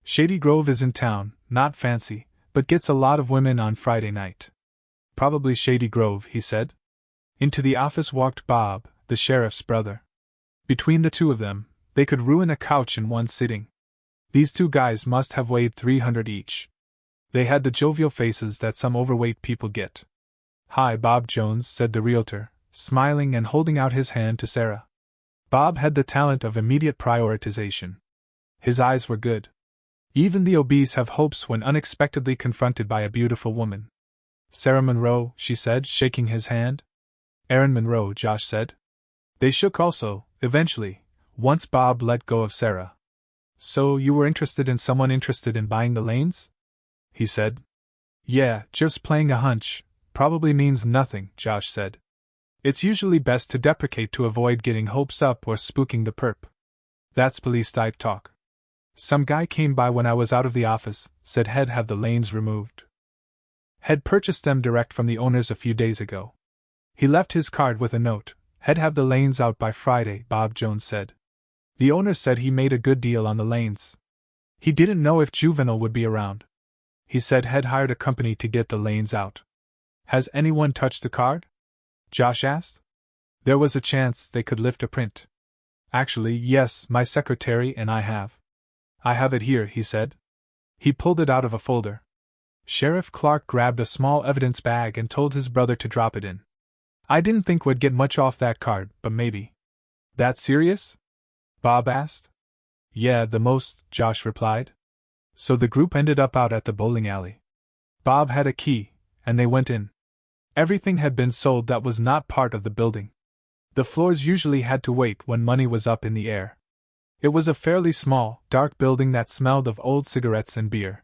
Shady Grove is in town, not fancy, but gets a lot of women on Friday night. Probably Shady Grove, he said. Into the office walked Bob, the sheriff's brother. Between the two of them, they could ruin a couch in one sitting. These two guys must have weighed 300 each. They had the jovial faces that some overweight people get. "Hi, Bob Jones," said the realtor, smiling and holding out his hand to Sarah. Bob had the talent of immediate prioritization. His eyes were good. Even the obese have hopes when unexpectedly confronted by a beautiful woman. "Sarah Monroe," she said, shaking his hand. "Erin Monroe," Josh said. They shook also, eventually, once Bob let go of Sarah. "So you were interested in someone interested in buying the Lanes?" he said. "Yeah, just playing a hunch. Probably means nothing," Josh said. "It's usually best to deprecate to avoid getting hopes up or spooking the perp. That's police-type talk. Some guy came by when I was out of the office, said he'd have the Lanes removed. Had purchased them direct from the owners a few days ago. He left his card with a note. He'd have the Lanes out by Friday," Bob Jones said. "The owner said he made a good deal on the Lanes. He didn't know if Juvenile would be around. He said he'd hired a company to get the Lanes out." "Has anyone touched the card?" Josh asked. There was a chance they could lift a print. "Actually, yes, my secretary and I have. I have it here," he said. He pulled it out of a folder. Sheriff Clark grabbed a small evidence bag and told his brother to drop it in. "I didn't think we'd get much off that card, but maybe." "That serious?" Bob asked. "Yeah, the most," Josh replied. So the group ended up out at the bowling alley. Bob had a key, and they went in. Everything had been sold that was not part of the building. The floors usually had to wait when money was up in the air. It was a fairly small, dark building that smelled of old cigarettes and beer.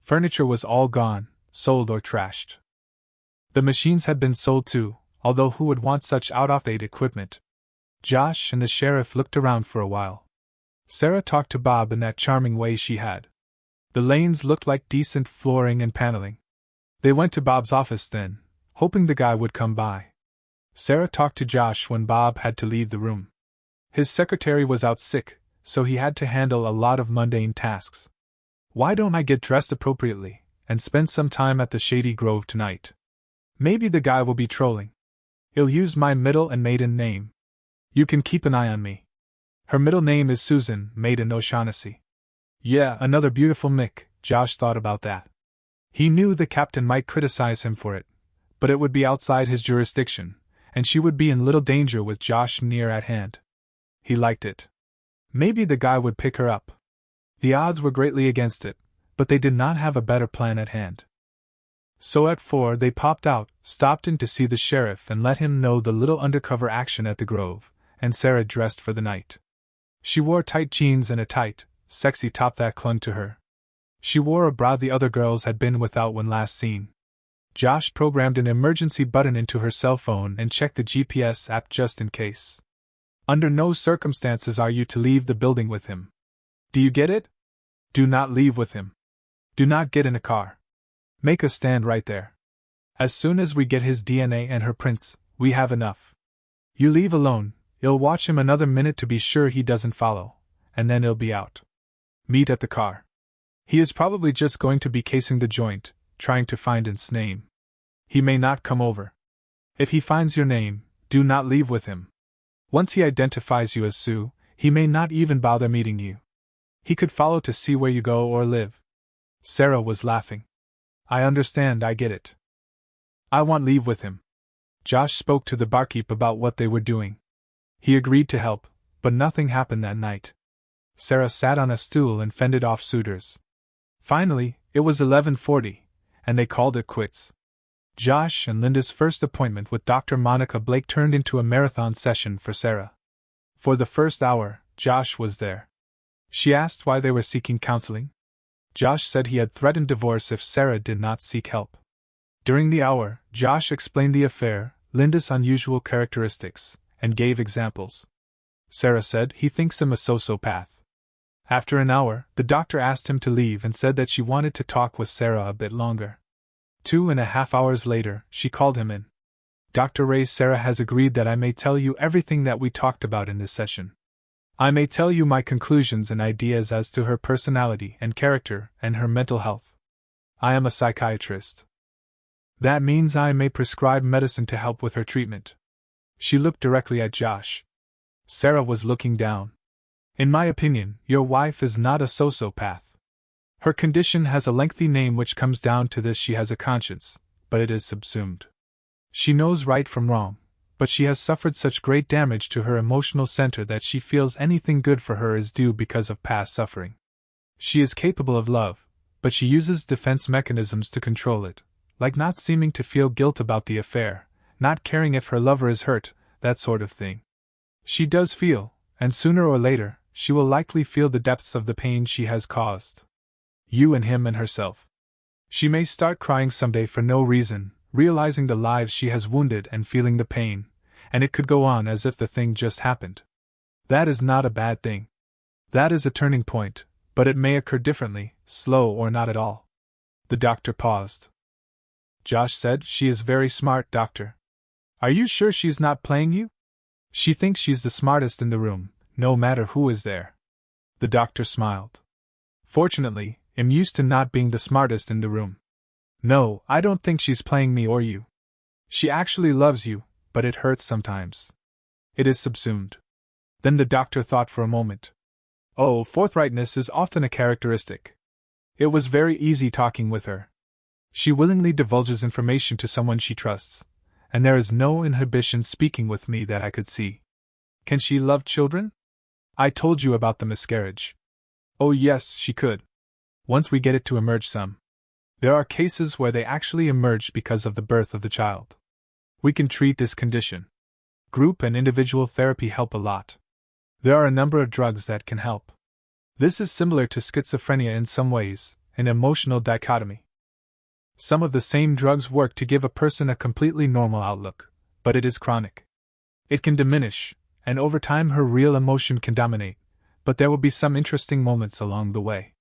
Furniture was all gone, sold or trashed. The machines had been sold too, although who would want such out-of-date equipment? Josh and the sheriff looked around for a while. Sarah talked to Bob in that charming way she had. The Lanes looked like decent flooring and paneling. They went to Bob's office then, hoping the guy would come by. Sarah talked to Josh when Bob had to leave the room. His secretary was out sick, so he had to handle a lot of mundane tasks. "Why don't I get dressed appropriately, and spend some time at the Shady Grove tonight? Maybe the guy will be trolling. He'll use my middle and maiden name. You can keep an eye on me. Her middle name is Susan, maiden O'Shaughnessy." Yeah, another beautiful Mick, Josh thought about that. He knew the captain might criticize him for it, but it would be outside his jurisdiction, and she would be in little danger with Josh near at hand. He liked it. Maybe the guy would pick her up. The odds were greatly against it, but they did not have a better plan at hand. So at 4 they popped out, stopped in to see the sheriff and let him know the little undercover action at the Grove, and Sarah dressed for the night. She wore tight jeans and a tight, sexy top that clung to her. She wore a bra the other girls had been without when last seen. Josh programmed an emergency button into her cell phone and checked the GPS app just in case. Under no circumstances are you to leave the building with him. Do you get it? Do not leave with him. Do not get in a car. Make a stand right there. As soon as we get his DNA and her prints, we have enough. You leave alone, you'll watch him another minute to be sure he doesn't follow, and then he'll be out. Meet at the car. He is probably just going to be casing the joint, trying to find its name. He may not come over. If he finds your name, do not leave with him. Once he identifies you as Sue, he may not even bother meeting you. He could follow to see where you go or live. Sarah was laughing. I understand, I get it. I want leave with him. Josh spoke to the barkeep about what they were doing. He agreed to help, but nothing happened that night. Sarah sat on a stool and fended off suitors. Finally, it was 11:40, and they called it quits. Josh and Linda's first appointment with Dr. Monica Blake turned into a marathon session for Sarah. For the first hour, Josh was there. She asked why they were seeking counseling. Josh said he had threatened divorce if Sarah did not seek help. During the hour, Josh explained the affair, Linda's unusual characteristics, and gave examples. Sarah said he thinks him a sociopath. After an hour, the doctor asked him to leave and said that she wanted to talk with Sarah a bit longer. 2.5 hours later, she called him in. Dr. Ray, Sarah has agreed that I may tell you everything that we talked about in this session. I may tell you my conclusions and ideas as to her personality and character and her mental health. I am a psychiatrist. That means I may prescribe medicine to help with her treatment. She looked directly at Josh. Sarah was looking down. In my opinion, your wife is not a sociopath. Her condition has a lengthy name which comes down to this: she has a conscience, but it is subsumed. She knows right from wrong, but she has suffered such great damage to her emotional center that she feels anything good for her is due because of past suffering. She is capable of love, but she uses defense mechanisms to control it, like not seeming to feel guilt about the affair, not caring if her lover is hurt, that sort of thing. She does feel, and sooner or later, she will likely feel the depths of the pain she has caused. You and him and herself. She may start crying someday for no reason, realizing the lives she has wounded and feeling the pain, and it could go on as if the thing just happened. That is not a bad thing. That is a turning point, but it may occur differently, slow or not at all. The doctor paused. Josh said, "She is very smart, doctor. Are you sure she's not playing you? She thinks she's the smartest in the room, no matter who is there." The doctor smiled. "Fortunately, I'm used to not being the smartest in the room. No, I don't think she's playing me or you. She actually loves you, but it hurts sometimes. It is subsumed." Then the doctor thought for a moment. "Oh, forthrightness is often a characteristic. It was very easy talking with her. She willingly divulges information to someone she trusts, and there is no inhibition speaking with me that I could see. Can she love children? I told you about the miscarriage. Oh yes, she could. Once we get it to emerge some. There are cases where they actually emerge because of the birth of the child. We can treat this condition. Group and individual therapy help a lot. There are a number of drugs that can help. This is similar to schizophrenia in some ways, an emotional dichotomy. Some of the same drugs work to give a person a completely normal outlook, but it is chronic. It can diminish, and over time her real emotion can dominate, but there will be some interesting moments along the way.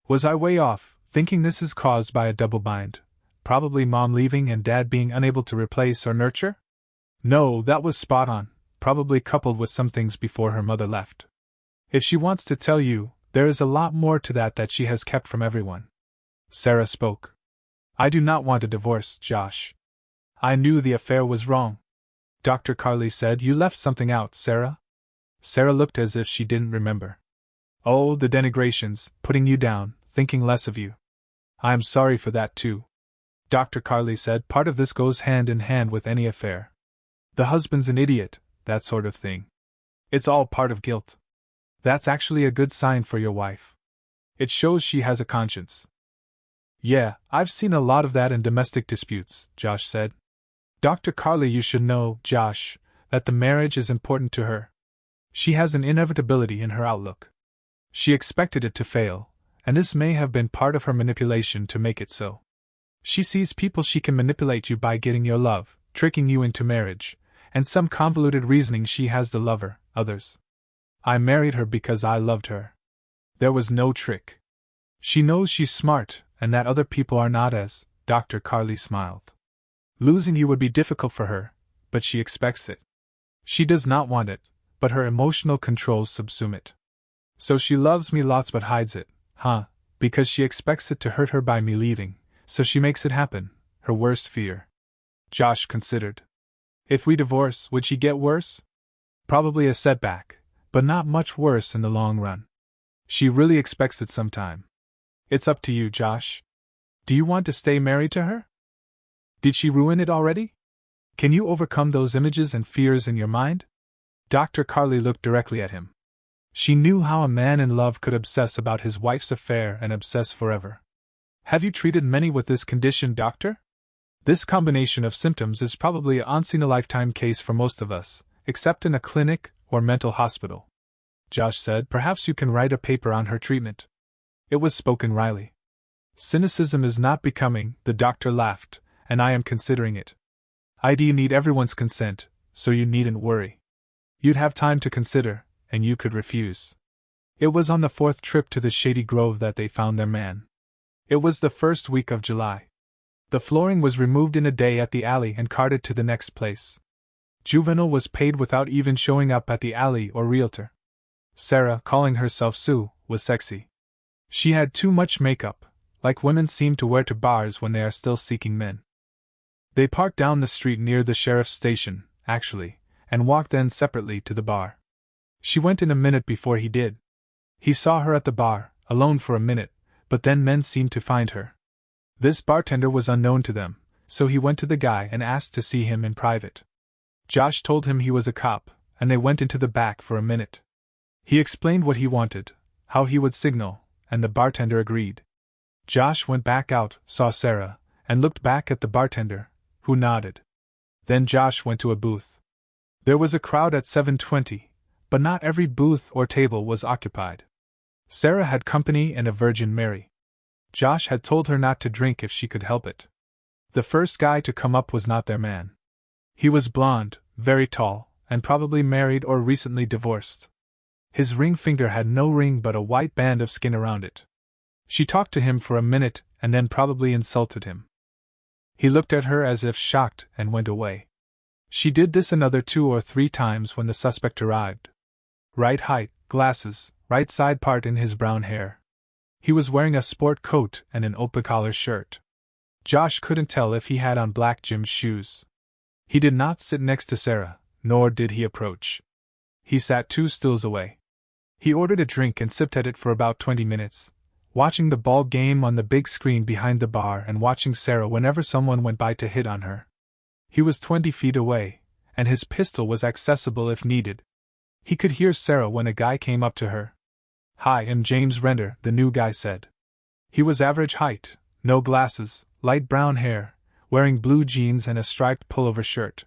Was I way off, thinking this is caused by a double bind, probably mom leaving and dad being unable to replace or nurture? No, that was spot on, probably coupled with some things before her mother left. If she wants to tell you, there is a lot more to that she has kept from everyone." Sarah spoke. "I do not want a divorce, Josh. I knew the affair was wrong." Dr. Carley said, "You left something out, Sarah?" Sarah looked as if she didn't remember. "Oh, the denigrations, putting you down, thinking less of you. I am sorry for that too." Dr. Carley said, "Part of this goes hand in hand with any affair. The husband's an idiot, that sort of thing. It's all part of guilt. That's actually a good sign for your wife. It shows she has a conscience." "Yeah, I've seen a lot of that in domestic disputes," Josh said. "Dr. Carley, you should know, Josh, that the marriage is important to her. She has an inevitability in her outlook. She expected it to fail, and this may have been part of her manipulation to make it so. She sees people she can manipulate you by getting your love, tricking you into marriage, and some convoluted reasoning she has the lover, others. I married her because I loved her. There was no trick. She knows she's smart, and that other people are not as." Dr. Carley smiled. "Losing you would be difficult for her, but she expects it. She does not want it, but her emotional controls subsume it. So she loves me lots but hides it, because she expects it to hurt her by me leaving, so she makes it happen, her worst fear." Josh considered. "If we divorce, would she get worse?" "Probably a setback, but not much worse in the long run. She really expects it sometime. It's up to you, Josh. Do you want to stay married to her? Did she ruin it already? Can you overcome those images and fears in your mind?" Dr. Carley looked directly at him. She knew how a man in love could obsess about his wife's affair and obsess forever. "Have you treated many with this condition, doctor? This combination of symptoms is probably a once-in-a-lifetime case for most of us, except in a clinic or mental hospital." Josh said, "Perhaps you can write a paper on her treatment." It was spoken wryly. "Cynicism is not becoming," the doctor laughed, "and I am considering it. You need everyone's consent, so you needn't worry. You'd have time to consider, and you could refuse." It was on the 4th trip to the shady grove that they found their man. It was the first week of July. The flooring was removed in a day at the alley and carted to the next place. Juvenile was paid without even showing up at the alley or realtor. Sarah, calling herself Sue, was sexy. She had too much makeup, like women seem to wear to bars when they are still seeking men. They parked down the street near the sheriff's station, actually, and walked then separately to the bar. She went in a minute before he did. He saw her at the bar, alone for a minute, but then men seemed to find her. This bartender was unknown to them, so he went to the guy and asked to see him in private. Josh told him he was a cop, and they went into the back for a minute. He explained what he wanted, how he would signal, and the bartender agreed. Josh went back out, saw Sarah, and looked back at the bartender, who nodded. Then Josh went to a booth. There was a crowd at 7:20, but not every booth or table was occupied. Sarah had company and a Virgin Mary. Josh had told her not to drink if she could help it. The first guy to come up was not their man. He was blond, very tall, and probably married or recently divorced. His ring finger had no ring but a white band of skin around it. She talked to him for a minute and then probably insulted him. He looked at her as if shocked and went away. She did this another 2 or 3 times when the suspect arrived. Right height, glasses, right side part in his brown hair. He was wearing a sport coat and an open-collar shirt. Josh couldn't tell if he had on black gym shoes. He did not sit next to Sarah, nor did he approach. He sat 2 stools away. He ordered a drink and sipped at it for about 20 minutes, watching the ball game on the big screen behind the bar and watching Sarah whenever someone went by to hit on her. He was 20 feet away, and his pistol was accessible if needed. He could hear Sarah when a guy came up to her. "Hi, I'm James Render," the new guy said. He was average height, no glasses, light brown hair, wearing blue jeans and a striped pullover shirt.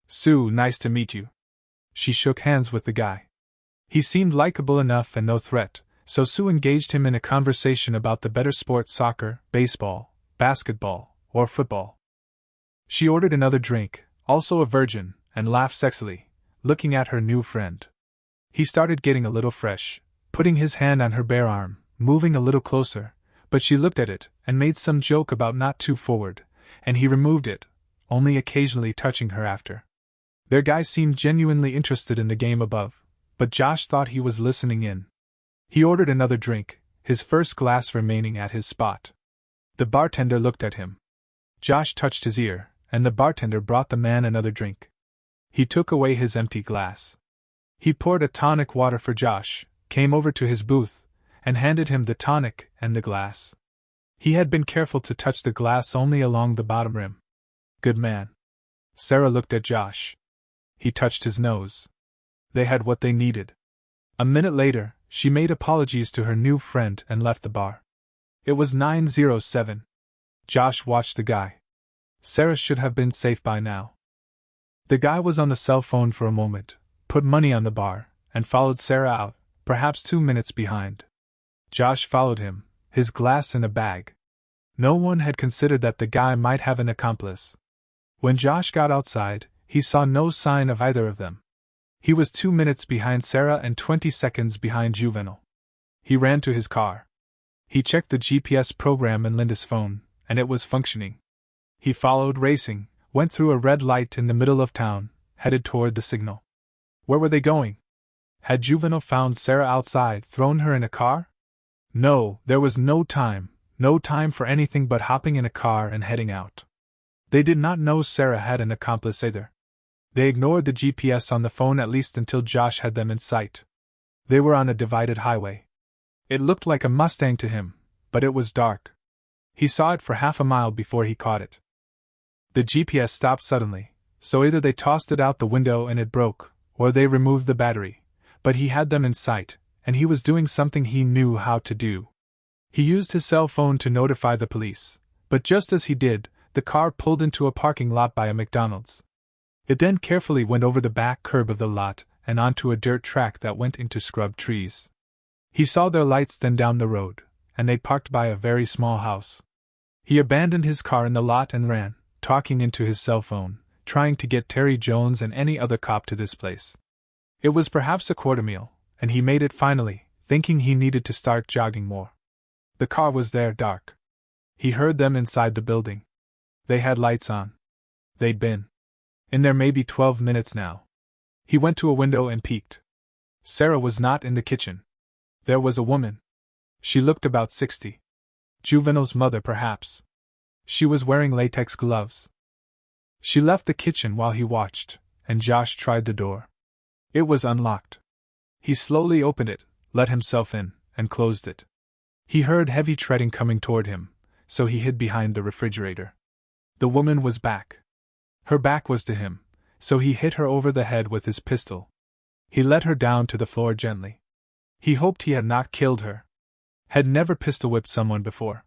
"Sue, nice to meet you." She shook hands with the guy. He seemed likable enough and no threat, so Sue engaged him in a conversation about the better sports: soccer, baseball, basketball, or football. She ordered another drink, also a Virgin, and laughed sexily, looking at her new friend. He started getting a little fresh, putting his hand on her bare arm, moving a little closer, but she looked at it and made some joke about not too forward, and he removed it, only occasionally touching her after. Their guy seemed genuinely interested in the game above, but Josh thought he was listening in. He ordered another drink, his first glass remaining at his spot. The bartender looked at him. Josh touched his ear, and the bartender brought the man another drink. He took away his empty glass. He poured a tonic water for Josh, came over to his booth, and handed him the tonic and the glass. He had been careful to touch the glass only along the bottom rim. "Good man." Sarah looked at Josh. He touched his nose. They had what they needed. A minute later, she made apologies to her new friend and left the bar. It was 9:07. Josh watched the guy. Sarah should have been safe by now. The guy was on the cell phone for a moment, put money on the bar, and followed Sarah out, perhaps 2 minutes behind. Josh followed him, his glass in a bag. No one had considered that the guy might have an accomplice. When Josh got outside, he saw no sign of either of them. He was 2 minutes behind Sarah and 20 seconds behind Juvenal. He ran to his car. He checked the GPS program in Linda's phone, and it was functioning. He followed, racing, went through a red light in the middle of town, headed toward the signal. Where were they going? Had Juvenal found Sarah outside, thrown her in a car? No, there was no time for anything but hopping in a car and heading out. They did not know Sarah had an accomplice either. They ignored the GPS on the phone at least until Josh had them in sight. They were on a divided highway. It looked like a Mustang to him, but it was dark. He saw it for half a mile before he caught it. The GPS stopped suddenly, so either they tossed it out the window and it broke, or they removed the battery, but he had them in sight, and he was doing something he knew how to do. He used his cell phone to notify the police, but just as he did, the car pulled into a parking lot by a McDonald's. It then carefully went over the back curb of the lot and onto a dirt track that went into scrub trees. He saw their lights then down the road, and they parked by a very small house. He abandoned his car in the lot and ran, talking into his cell phone, trying to get Terry Jones and any other cop to this place. It was perhaps a quarter mile, and he made it finally, thinking he needed to start jogging more. The car was there, dark. He heard them inside the building. They had lights on. They'd been in there maybe 12 minutes now. He went to a window and peeked. Sarah was not in the kitchen. There was a woman. She looked about 60. Juvenal's mother, perhaps. She was wearing latex gloves. She left the kitchen while he watched, and Josh tried the door. It was unlocked. He slowly opened it, let himself in, and closed it. He heard heavy treading coming toward him, so he hid behind the refrigerator. The woman was back. Her back was to him, so he hit her over the head with his pistol. He let her down to the floor gently. He hoped he had not killed her. Had never pistol-whipped someone before.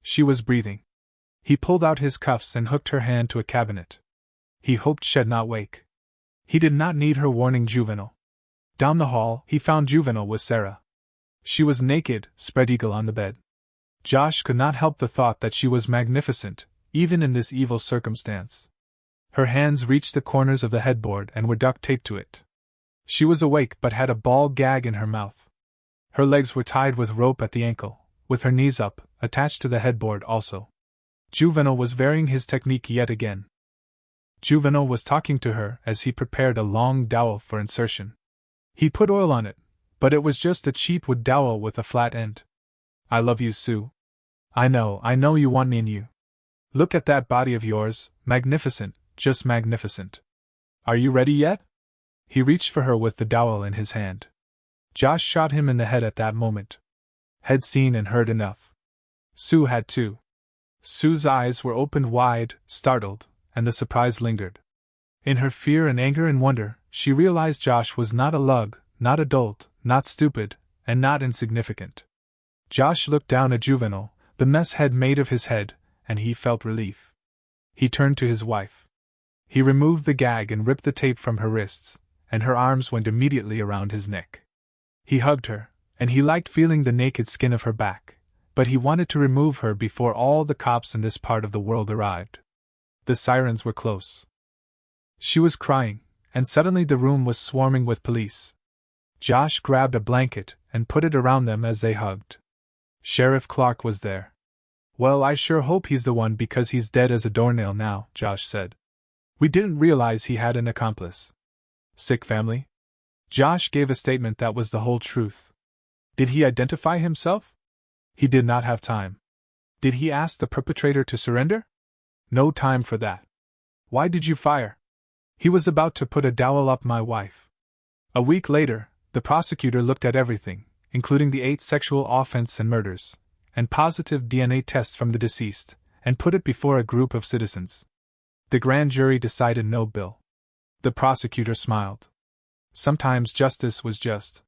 She was breathing. He pulled out his cuffs and hooked her hand to a cabinet. He hoped she'd not wake. He did not need her warning Juvenile. Down the hall, he found Juvenile with Sarah. She was naked, spread eagle on the bed. Josh could not help the thought that she was magnificent, even in this evil circumstance. Her hands reached the corners of the headboard and were duct-taped to it. She was awake but had a ball gag in her mouth. Her legs were tied with rope at the ankle, with her knees up, attached to the headboard also. Juvenile was varying his technique yet again. Juvenile was talking to her as he prepared a long dowel for insertion. He put oil on it, but it was just a cheap wood dowel with a flat end. "I love you, Sue. I know you want me in you. Look at that body of yours, magnificent, just magnificent. Are you ready yet?" He reached for her with the dowel in his hand. Josh shot him in the head at that moment. Had seen and heard enough. Sue had too. Sue's eyes were opened wide, startled, and the surprise lingered. In her fear and anger and wonder, she realized Josh was not a lug, not a dolt, not stupid, and not insignificant. Josh looked down at Juvenile, the mess had made of his head, and he felt relief. He turned to his wife. He removed the gag and ripped the tape from her wrists, and her arms went immediately around his neck. He hugged her, and he liked feeling the naked skin of her back, but he wanted to remove her before all the cops in this part of the world arrived. The sirens were close. She was crying, and suddenly the room was swarming with police. Josh grabbed a blanket and put it around them as they hugged. Sheriff Clark was there. "Well, I sure hope he's the one because he's dead as a doornail now," Josh said. "We didn't realize he had an accomplice." "Sick family?" Josh gave a statement that was the whole truth. Did he identify himself? He did not have time. Did he ask the perpetrator to surrender? No time for that. Why did you fire? He was about to put a dowel up my wife. A week later, the prosecutor looked at everything, including the 8 sexual offense and murders, and positive DNA tests from the deceased, and put it before a group of citizens. The grand jury decided no bill. The prosecutor smiled. Sometimes justice was just.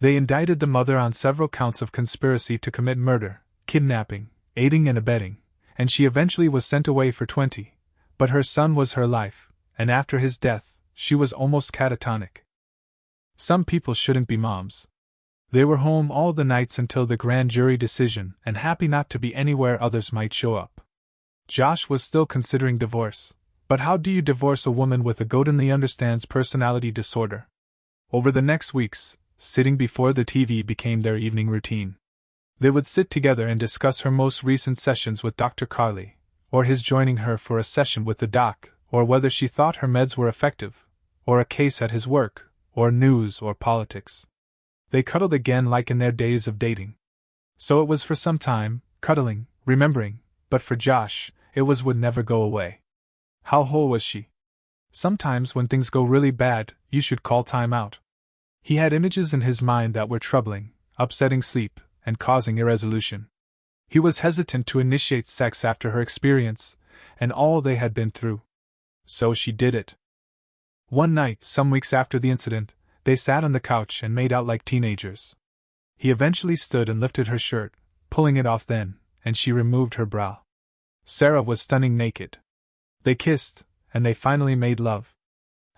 They indicted the mother on several counts of conspiracy to commit murder, kidnapping, aiding and abetting, and she eventually was sent away for 20, but her son was her life, and after his death, she was almost catatonic. Some people shouldn't be moms. They were home all the nights until the grand jury decision and happy not to be anywhere others might show up. Josh was still considering divorce, but how do you divorce a woman with a Godinley understands personality disorder? Over the next weeks, sitting before the TV became their evening routine. They would sit together and discuss her most recent sessions with Dr. Carley, or his joining her for a session with the doc, or whether she thought her meds were effective, or a case at his work, or news or politics. They cuddled again like in their days of dating. So it was for some time, cuddling, remembering, but for Josh, it would never go away. How whole was she? Sometimes when things go really bad, you should call time out. He had images in his mind that were troubling, upsetting sleep, and causing irresolution. He was hesitant to initiate sex after her experience, and all they had been through. So she did it. One night, some weeks after the incident, they sat on the couch and made out like teenagers. He eventually stood and lifted her shirt, pulling it off then, and she removed her bra. Sarah was stunning naked. They kissed, and they finally made love.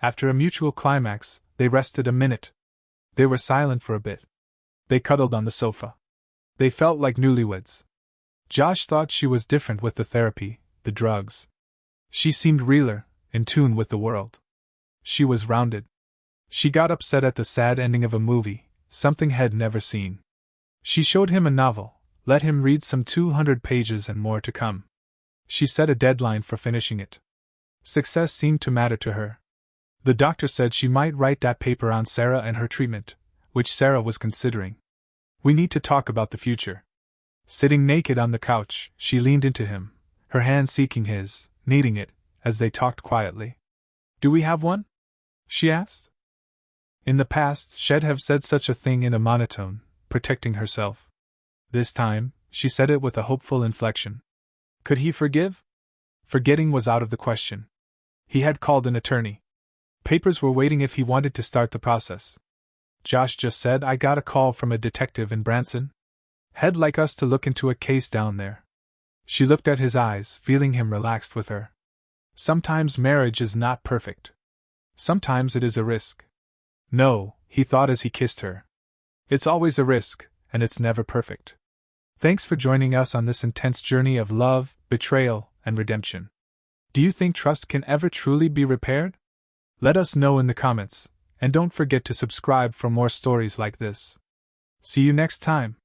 After a mutual climax, they rested a minute. They were silent for a bit. They cuddled on the sofa. They felt like newlyweds. Josh thought she was different with the therapy, the drugs. She seemed realer, in tune with the world. She was rounded. She got upset at the sad ending of a movie, something had never seen. She showed him a novel, let him read some 200 pages and more to come. She set a deadline for finishing it. Success seemed to matter to her. The doctor said she might write that paper on Sarah and her treatment, which Sarah was considering. "We need to talk about the future." Sitting naked on the couch, she leaned into him, her hand seeking his, kneading it, as they talked quietly. Do we have one? She asked. In the past, she'd have said such a thing in a monotone, protecting herself. This time, she said it with a hopeful inflection. Could he forgive? Forgetting was out of the question. He had called an attorney. Papers were waiting if he wanted to start the process. Josh just said, I got a call from a detective in Branson. He'd like us to look into a case down there. She looked at his eyes, feeling him relaxed with her. Sometimes marriage is not perfect. Sometimes it is a risk. No, he thought as he kissed her. It's always a risk, and it's never perfect. Thanks for joining us on this intense journey of love, betrayal, and redemption. Do you think trust can ever truly be repaired? Let us know in the comments, and don't forget to subscribe for more stories like this. See you next time.